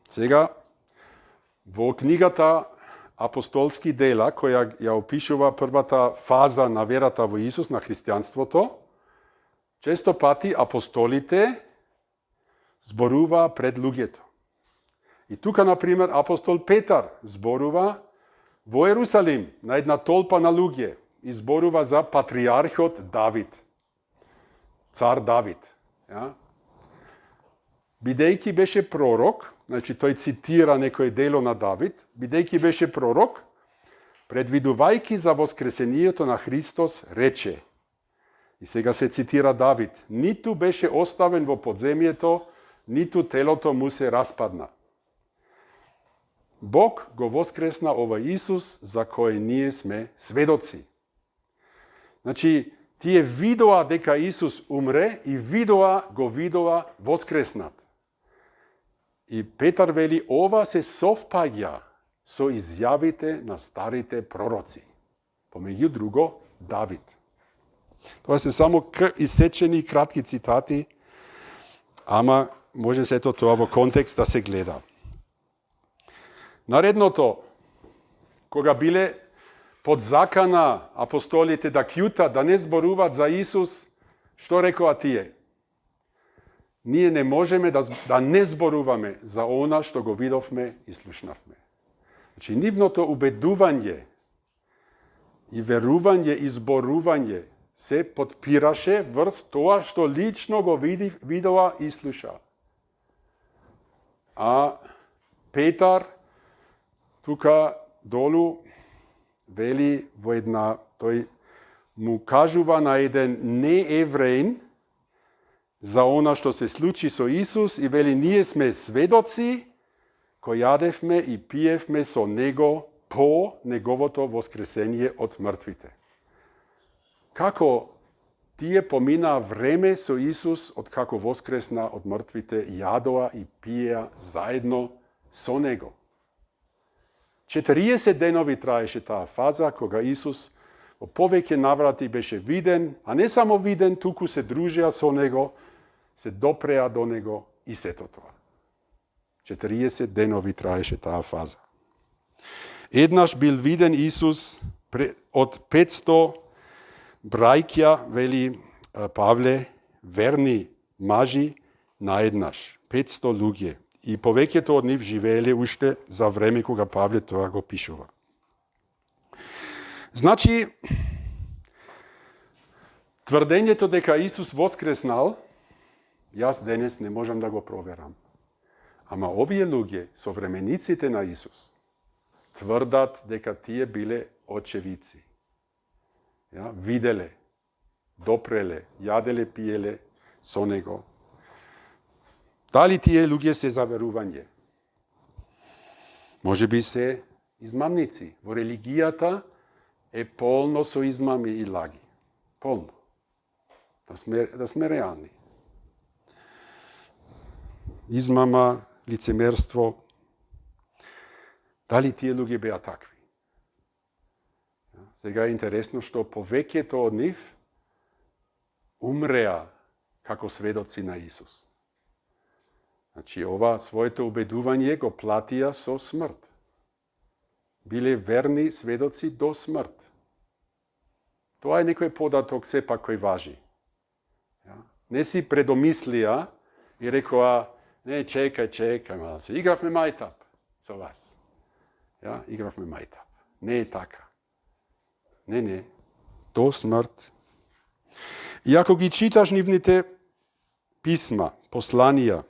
Сега, во книгата Апостолски дела, која ја опишува првата фаза на верата во Исус, на христијанството, често пати апостолите зборува пред луѓето. И тука, например, апостол Петар зборува во Ерусалим, на една толпа на луѓе, и зборува за патриархот Давид, цар Давид. Ja? Бидејќи беше пророк, значи тој цитира некој дело на Давид, бидејќи беше пророк, предвидувајќи за воскресението на Христос, рече, и сега се цитира Давид, ниту беше оставен во подземјето, ниту телото му се распадна. Бог го воскресна овој Исус, за кој ние сме сведоци. Значи, тие видоа дека Исус умре и го видоа воскреснат. И Петар вели, ова се совпаѓа со изјавите на старите пророци. Помеѓу друго, Давид. Тоа се само исечени кратки цитати, ама може сето тоа во контекст да се гледа. Наредното, кога биле под закана апостолите да кјута, да не зборуваат за Исус, што рекоа тие? Ние не можеме да не зборуваме за она што го видовме и слушнавме. Значи, нивното убедување и верување и зборување се подпираше врз тоа што лично го видела и слуша. А Петар тука долу вели во една, тој му кажува на еден неевреин за она што се случи со Исус и вели, ние сме сведоци кои јадевме и пиевме со него по неговото воскресение од мртвите. Како тие поминаа време со Исус од како воскресна од мртвите, јадоа и пиеа заедно со него. 40 денови траеше таа фаза кога Исус во повеќе наврати беше виден, а не само виден, туку се дружеа со него, се допреа до него и сето тоа. 40 денови траеше таа фаза. Еднаш бил виден Исус од 500 брајќа, вели Павле, верни мажи наеднаш. 500 луѓе. И повеќето од нив живееле уште за време кога Павле тоа го пишува. Значи, тврдењето дека Исус воскреснал, јас денес не можам да го проверам. Ама овие луѓе, современиците на Исус, тврдат дека тие биле очевидци. Ja, виделе, допреле, јаделе, пиеле со него. Дали тие луѓе се за верување? Може би се измамници. Во религијата е полно со измами и лаги. Полно. Да сме реални. Измама, лицемерство. Дали тие луѓе беа такви? Сега е интересно што повеќето од нив умреа како сведоци на Исус. Значи, ова своето убедување го платија со смрт. Биле верни сведоци до смрт. Тоа е некој податок сепак кој важи. Не си предомислија и рекоа, не, чекај, малце, игравме мајтап. со вас. Ja, игравме мајтап. Не е така. Не. До смрт. И ако ги читаш нивните писма, посланија,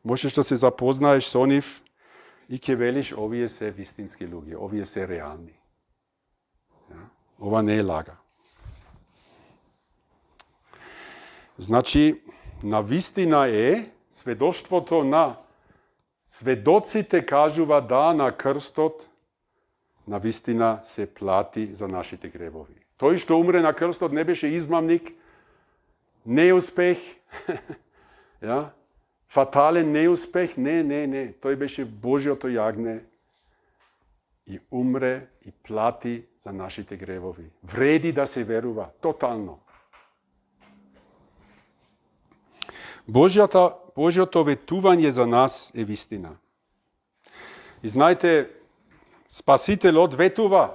можеш да се запознаеш со нив и ќе велиш, овие се вистински луѓе, овие се реални. Ja? Ова не е лага. Значи, на вистина е сведоштвото на сведоците кажува да на крстот на вистина се плати за нашите гревови. Тој што умре на крстот не беше измамник, неуспех, ja? Фатален неуспех, не. Тој беше Божјото јагне и умре и плати за нашите гревови. Вреди да се верува, тотално. Божјото ветување за нас е вистина. И знаете, Спасителот ветува.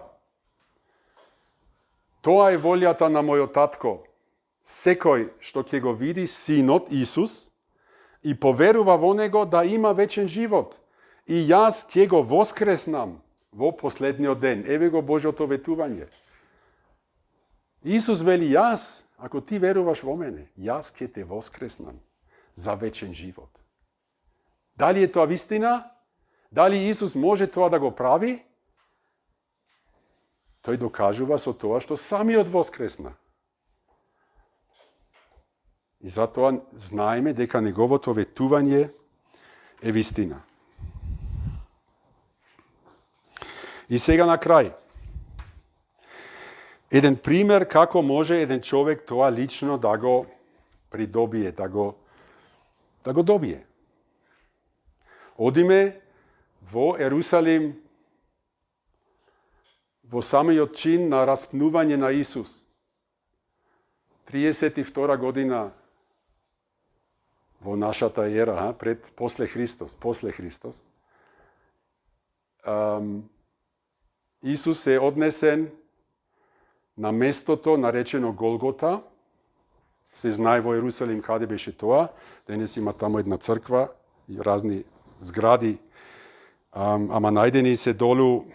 Тоа е волјата на мојот татко. Секој што ќе го види Синот Исус и поверува во Него да има вечен живот. И јас ќе го воскреснам во последниот ден. Еве го Божјото ветување. Исус вели, јас, ако ти веруваш во мене, јас ќе те воскреснам за вечен живот. Дали е тоа вистина? Дали Исус може тоа да го прави? Тој докажува со тоа што самиот воскресна. И затоа знаеме дека неговото ветување е вистина. И сега на крај. Еден пример како може еден човек тоа лично да го придобие, да го добие. Одиме во Ерусалим, во самиот чин на распнување на Исус. 32 година во нашата ера, после Христос. Исус е однесен на местото наречено Голгота. Се знае во Ерусалим каде беше тоа. Денес има таму една црква и разни згради. Ама најдени се долу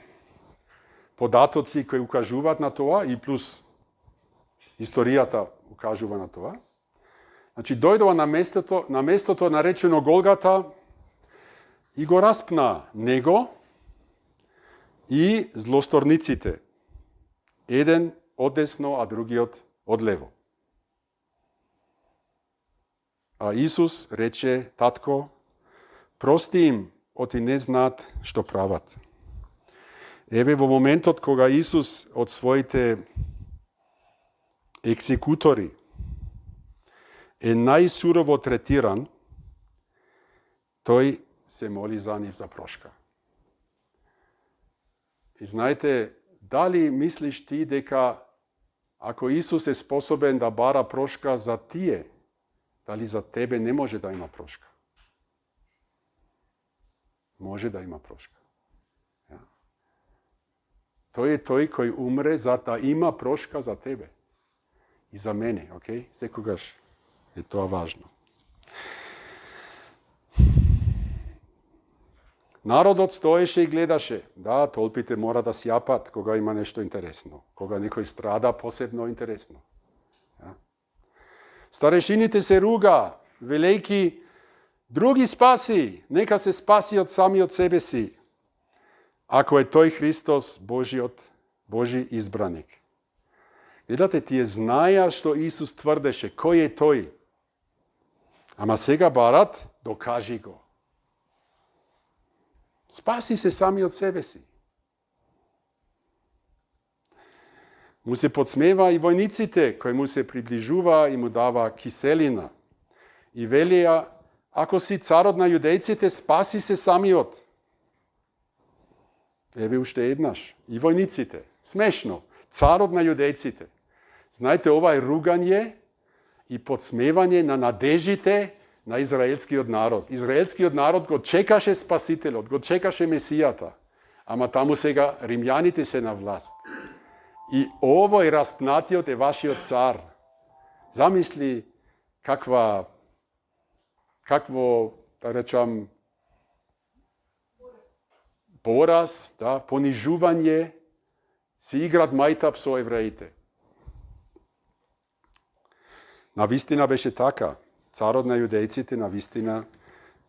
податоци кои укажуваат на тоа и плюс историјата укажува на тоа. Значи, дојдова на местото наречено Голгата и го распна него и злосторниците. Еден одесно, а другиот одлево. А Исус рече, татко, прости им, оти не знаат што прават. Еве во моментот кога Исус од своите екзекутори е најсурово третиран, тој се моли за нив за прошка. И знаете, дали мислиш ти дека ако Исус е способен да бара прошка за тие, дали за тебе не може да има прошка? Може да има прошка. Ja. Тој е тој кој умре за да има прошка за тебе. И за мене, окей? Секогаш е тоа важно. Народот стоеше и гледаше. Да, толпите мора да сјапат кога има нешто интересно. Кога некој страда, посебно интересно. Ja. Старешините се руга, велејки, други спаси, нека се спаси од самиот себе си. Ако е тој Христос, Божи избраник. Гледате, тие знаја што Исус тврдеше, кој е тој. Ама сега барат, докажи го. Спаси се сами од себе си. Му се подсмева и војниците, кои му се приближува и му дава киселина. И велија, ако си царот на јудејците, спаси се самиот. Еве уште еднаш. И војниците. Смешно. Царот на јудејците. Знаете, ова е ругање и подсмевање на надежите на израелскиот народ. Израелскиот народ го чекаше Спасителот, го чекаше Месијата. Ама таму сега римјаните се на власт. И овој распнатиот е вашиот цар. Замисли какво, да речам, пораз, да, понижување, се играт мајтап со евреите. Навистина беше така. Царот на јудејците навистина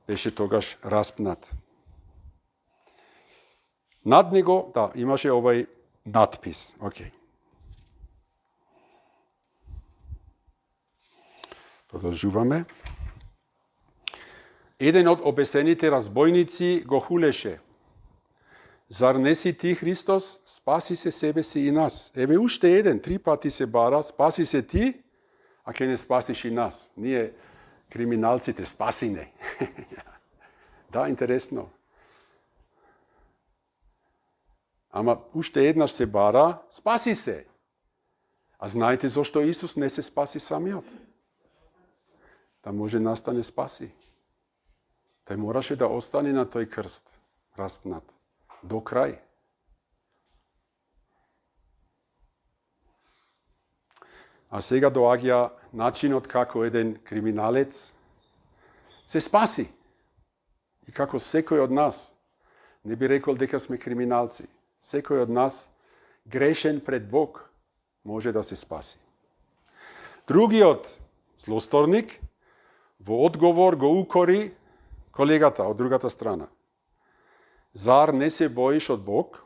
беше тогаш распнат. Над него, да, имаше овај надпис. Океј. Продолжуваме. Еден од обесените разбойници го хулеше. Зар не си ти Христос? Спаси се себе си и нас. Еве уште еден, 3 пати се бара, спаси се ти, а ке не спасиш и нас. Ние криминалците, спаси не. Да, интересно. Ама уште еднаш се бара, спаси се. А знаете зошто Исус не се спаси самиот? Да може нас да не спаси. Тај мораше да остане на тој крст, распнат, до крај. А сега доаѓа начинот како еден криминалец се спаси. И како секој од нас, не би рекол дека сме криминалци, секој од нас, грешен пред Бог, може да се спаси. Другиот злосторник во одговор го укори колегата од другата страна. Зар не се боиш од Бог,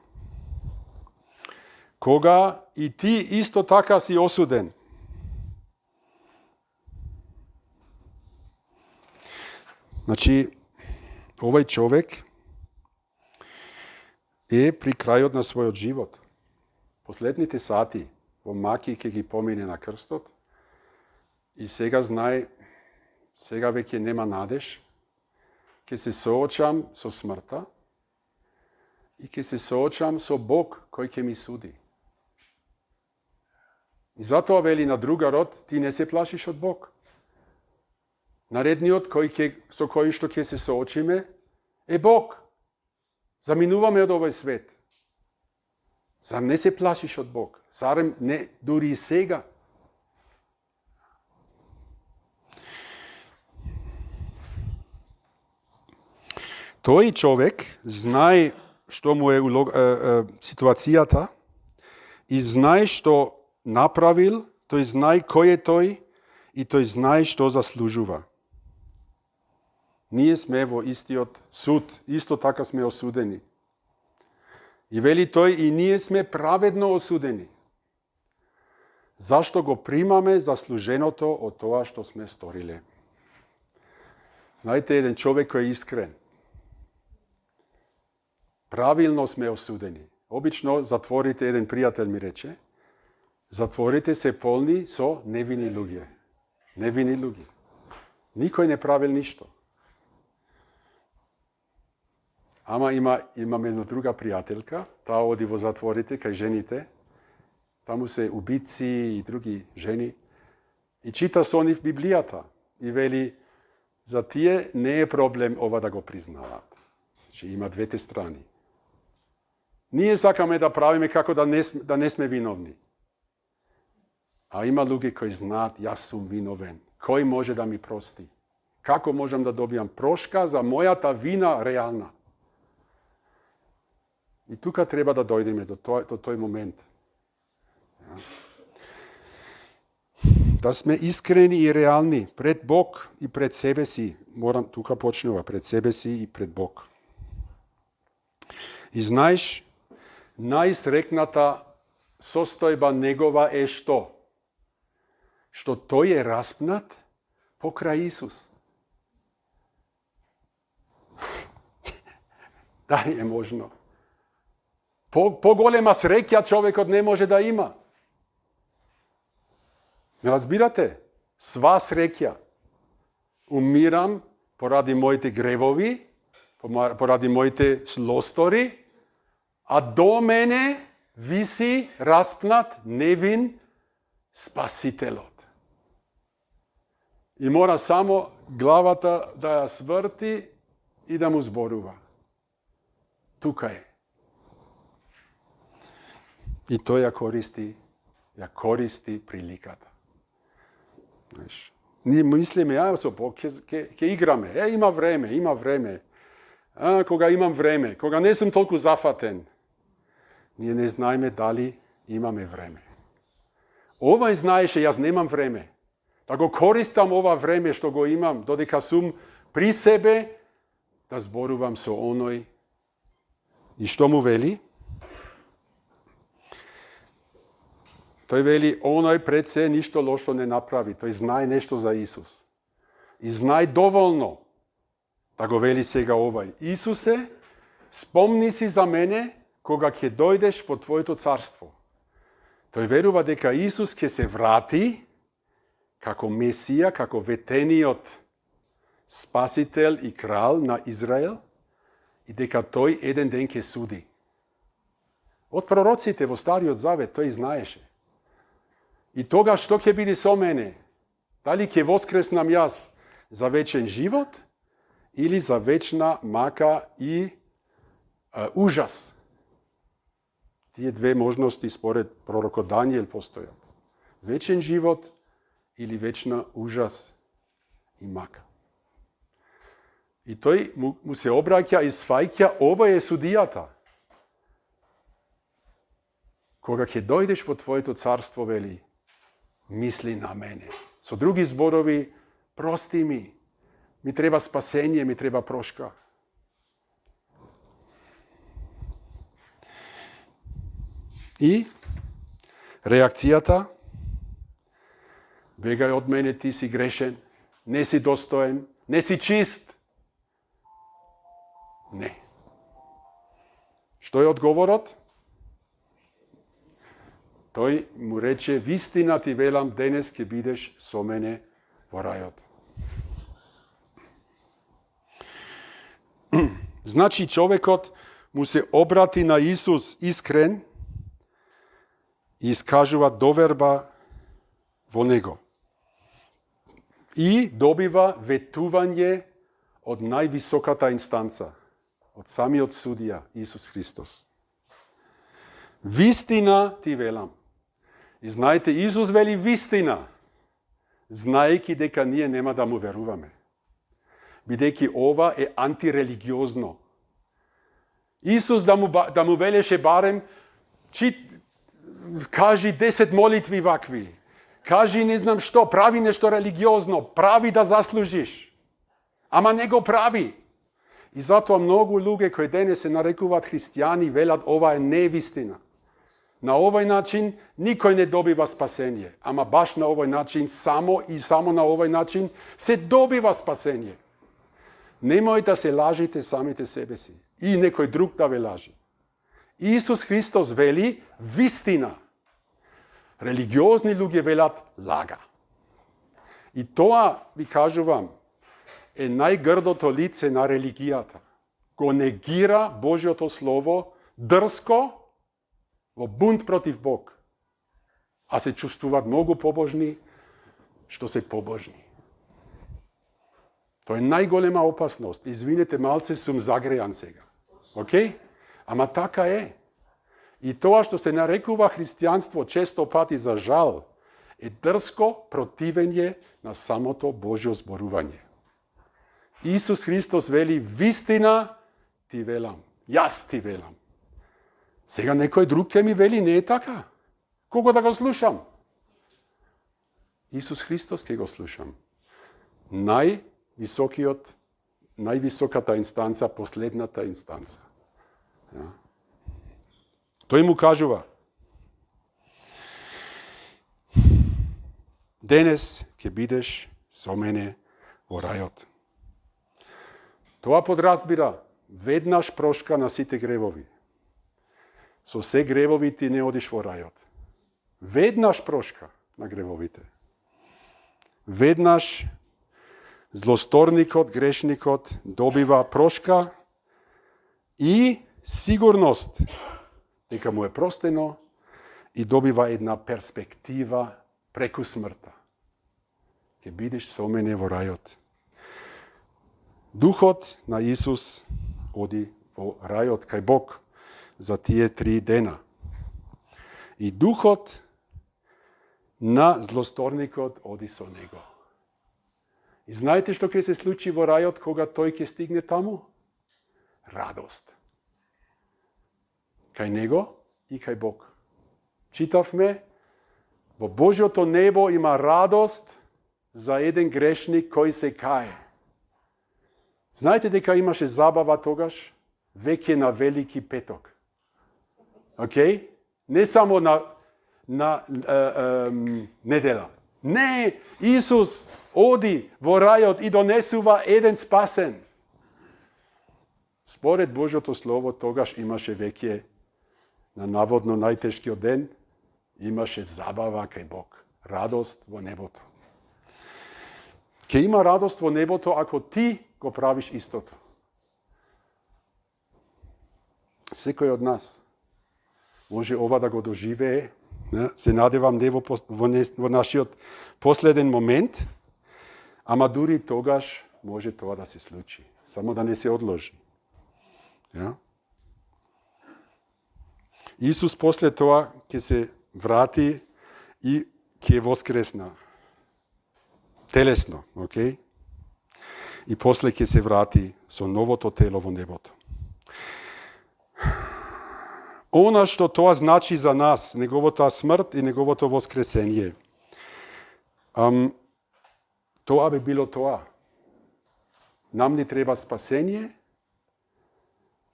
кога и ти исто така си осуден? Значи, овај човек е при крајот на својот живот. Последните сати во маки ќе ги помине на крстот и сега знае, сега веќе нема надеж, ќе се соочам со смртта и ќе се соочам со Бог кој ќе ми суди. И затоа вели на другарот, ти не се плашиш од Бог. Наредниот со кој што ќе се соочиме е Бог. Заминуваме од овој свет. Зар не се плашиш од Бог? Зарем не дури и сега? Тој човек знае што му е ситуацијата и знае што направил, тој знае кој е тој и тој знае што заслужува. Ние сме во истиот суд, исто така сме осудени. И вели тој, и ние сме праведно осудени. Зашто го примаме заслуженото од тоа што сме сториле. Знаете, еден човек кој е искрен. Правилно сме осудени. Обично затворите, еден пријател ми рече, затворите се полни со невини луѓе. Невини луѓе. Никој не правил ништо. Ама имаме една друга пријателка, таа оди во затворите кај жените, таму се убици и други жени, и чита со нив Библијата и вели, за тие не е проблем ова да го признаваат. Значи има двете страни. Ние сакаме да правиме како да не сме виновни. А има луѓе кои знаат, јас сум виновен. Кој може да ми прости? Како можам да добијам прошка за мојата вина реална? И тука треба да дојдеме до тој момент. Да сме искрени и реални пред Бог и пред себе си. Тука почнува, пред себе си и пред Бог. И знаеш, најсрекната состојба негова е што? Што тој е распнат покрај Исус. Дали е можно? Поголема среќа човекот не може да има. Не разбирате? Сва среќа. Умирам поради моите гревови, поради моите злостори, а до мене виси распнат невин Спасителот. И мора само главата да ја сврти и да му зборува. Тука е. И тој ја користи приликата. Знаеш, ние мислиме, со Бог ќе играме. Има време. кога имам време, кога не сум толку зафатен. Ние не знаеме дали имаме време. Овај знаеше, јас немам време. Да го користам ова време што го имам, додека сум при себе, да зборувам со оној. И што му вели? Тој вели, оној пред се ништо лошо не направи. Тој знае нешто за Исус. И знае доволно да го вели сега овај. Исусе, спомни си за мене кога ќе дојдеш во Твоето царство. Тој верува дека Исус ќе се врати како Месија, како ветениот спасител и крал на Израел и дека тој еден ден ќе суди. Од пророците во Стариот Завет тој знаеше. И тогаш што ќе биде со мене? Дали ќе воскреснам јас за вечен живот или за вечна мака и ужас? Тие две можности според пророкот Даниел постојат. Вечен живот или вечна ужас и мака. И тој му се обраќа и сваќа, ова е судијата. Кога ќе дојдеш во Твоето царство, вели, мисли на мене. Со други зборови, прости ми треба спасение, ми треба прошка. И реакцијата, бегај од мене, ти си грешен, не си достоен, не си чист. Не. Што е одговорот? Тој му рече, вистина ти велам, денес ќе бидеш со мене во рајот. Значи човекот му се обрати на Исус искрен и искажува доверба во него. И добива ветување од највисоката инстанца, од самиот судија Исус Христос. Вистина ти велам. И знаете, Исус вели вистина, знаејќи дека ние нема да му веруваме. Бидејќи ова е антирелигиозно. Исус да му велеше барем, кажи 10 молитви вакви, кажи не знам што, прави нешто религиозно, прави да заслужиш. Ама не го прави. И затоа многу луѓе кои денес се нарекуваат христијани велат ова е невистина. На овој начин никој не добива спасение, ама баш на овој начин, само на овој начин се добива спасение. Немој да се лажите самите себе си и некој друг да ве лажи. Исус Христос вели вистина. Религиозни луѓе велат лага. И тоа, ви кажувам, е најгрдото лице на религијата. Го негира Божјото Слово дрско во бунт против Бог. А се чувствуваат многу побожни, што се побожни. Тоа е најголема опасност. Извинете, малце сум загрејан сега. Океј? Ама така е. И тоа што се нарекува христијанство често пати за жал е дрско противење на самото Божјо зборување. Исус Христос вели вистина ти велам. Јас ти велам. Сега некој друг ќе ми вели не е така. Кого да го слушам? Исус Христос ќе го слушам. Највисоката инстанца, последната инстанца. Ja. Тој му кажува, денес ќе бидеш со мене во рајот. Тоа подразбира веднаш прошка на сите гревови. Со се гревови ти не одиш во рајот. Веднаш прошка на гревовите. Веднаш злосторникот, грешникот добива прошка и сигурност дека му е простено и добива една перспектива преку смртта. Ќе бидеш со мене во рајот. Духот на Исус оди во рајот кај Бог за тие 3 дена. И духот на злосторникот оди со него. И знаете што ќе се случи во рајот кога тој ќе стигне таму? радост. Кај него и кај Бог. Читавме, во Божјото небо има радост за еден грешник кој се кае. Знаете дека имаше забава тогаш? Веќе на Велики петок. Океј? Не само на недела. Не, Исус оди во рајот и донесува еден спасен. Според Божјото Слово, тогаш имаше веќе на наводно најтешкиот ден, имаше забава кај Бог. Радост во небото. Ке има радост во небото ако ти го правиш истото. Секој од нас може ова да го доживее. Се надевам не во нашиот последен момент, ама дури тогаш може тоа да се случи. Само да не се одложи. Ja? Исус после тоа ќе се врати и ќе воскресна. Телесно, окей? И после ќе се врати со новото тело во небото. Она што тоа значи за нас, неговата смрт и неговото воскресение, тоа би било тоа. Нам ни треба спасение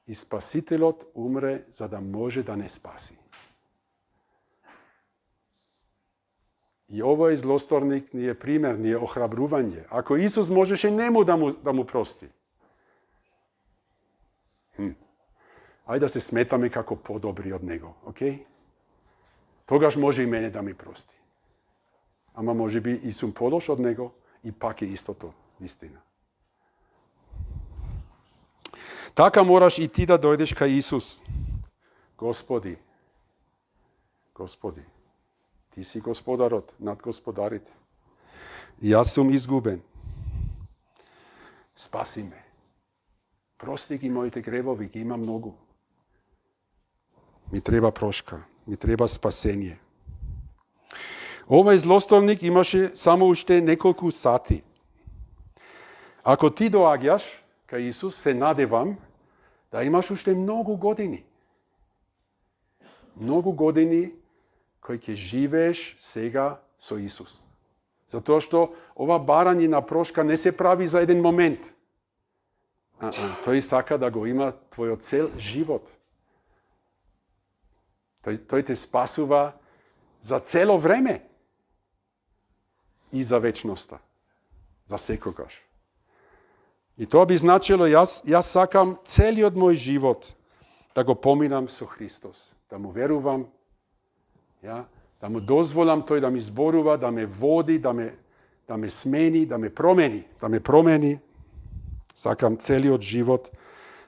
и Спасителот умре за да може да не спаси. И овој злосторник ни е пример, ни е охрабрување. Ако Исус можеше нему да му прости. Ајде да се сметаме како подобри од него, окей? Тогаш може и мене да ми прости. Ама може би и сум подош од него и пак е истото, вистина. Така мораш и ти да дојдеш кај Исус. Господи, Господи, ти си господарот над господарите. И јас сум изгубен. Спаси ме. Прости ги моите гревови, ги има многу. Ми треба прошка, ми треба спасение. Овој злостолник имаше само уште неколку сати. Ако ти доаѓаш кај Исус, се надевам да имаш уште многу години. Многу години кои ќе живееш сега со Исус. Затоа што ова барање на прошка не се прави за еден момент. Тој сака да го има твојот цел живот. Тој те спасува за цело време и за вечноста. За секогаш. И тоа би значило, јас сакам целиот мој живот да го поминам со Христос. Да му верувам, да му дозволам тој да ми зборува, да ме води, да ме смени, да ме промени. Сакам целиот живот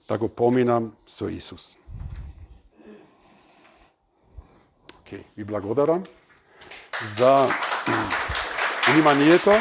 да го поминам со Исус. Ви благодарам за вниманието.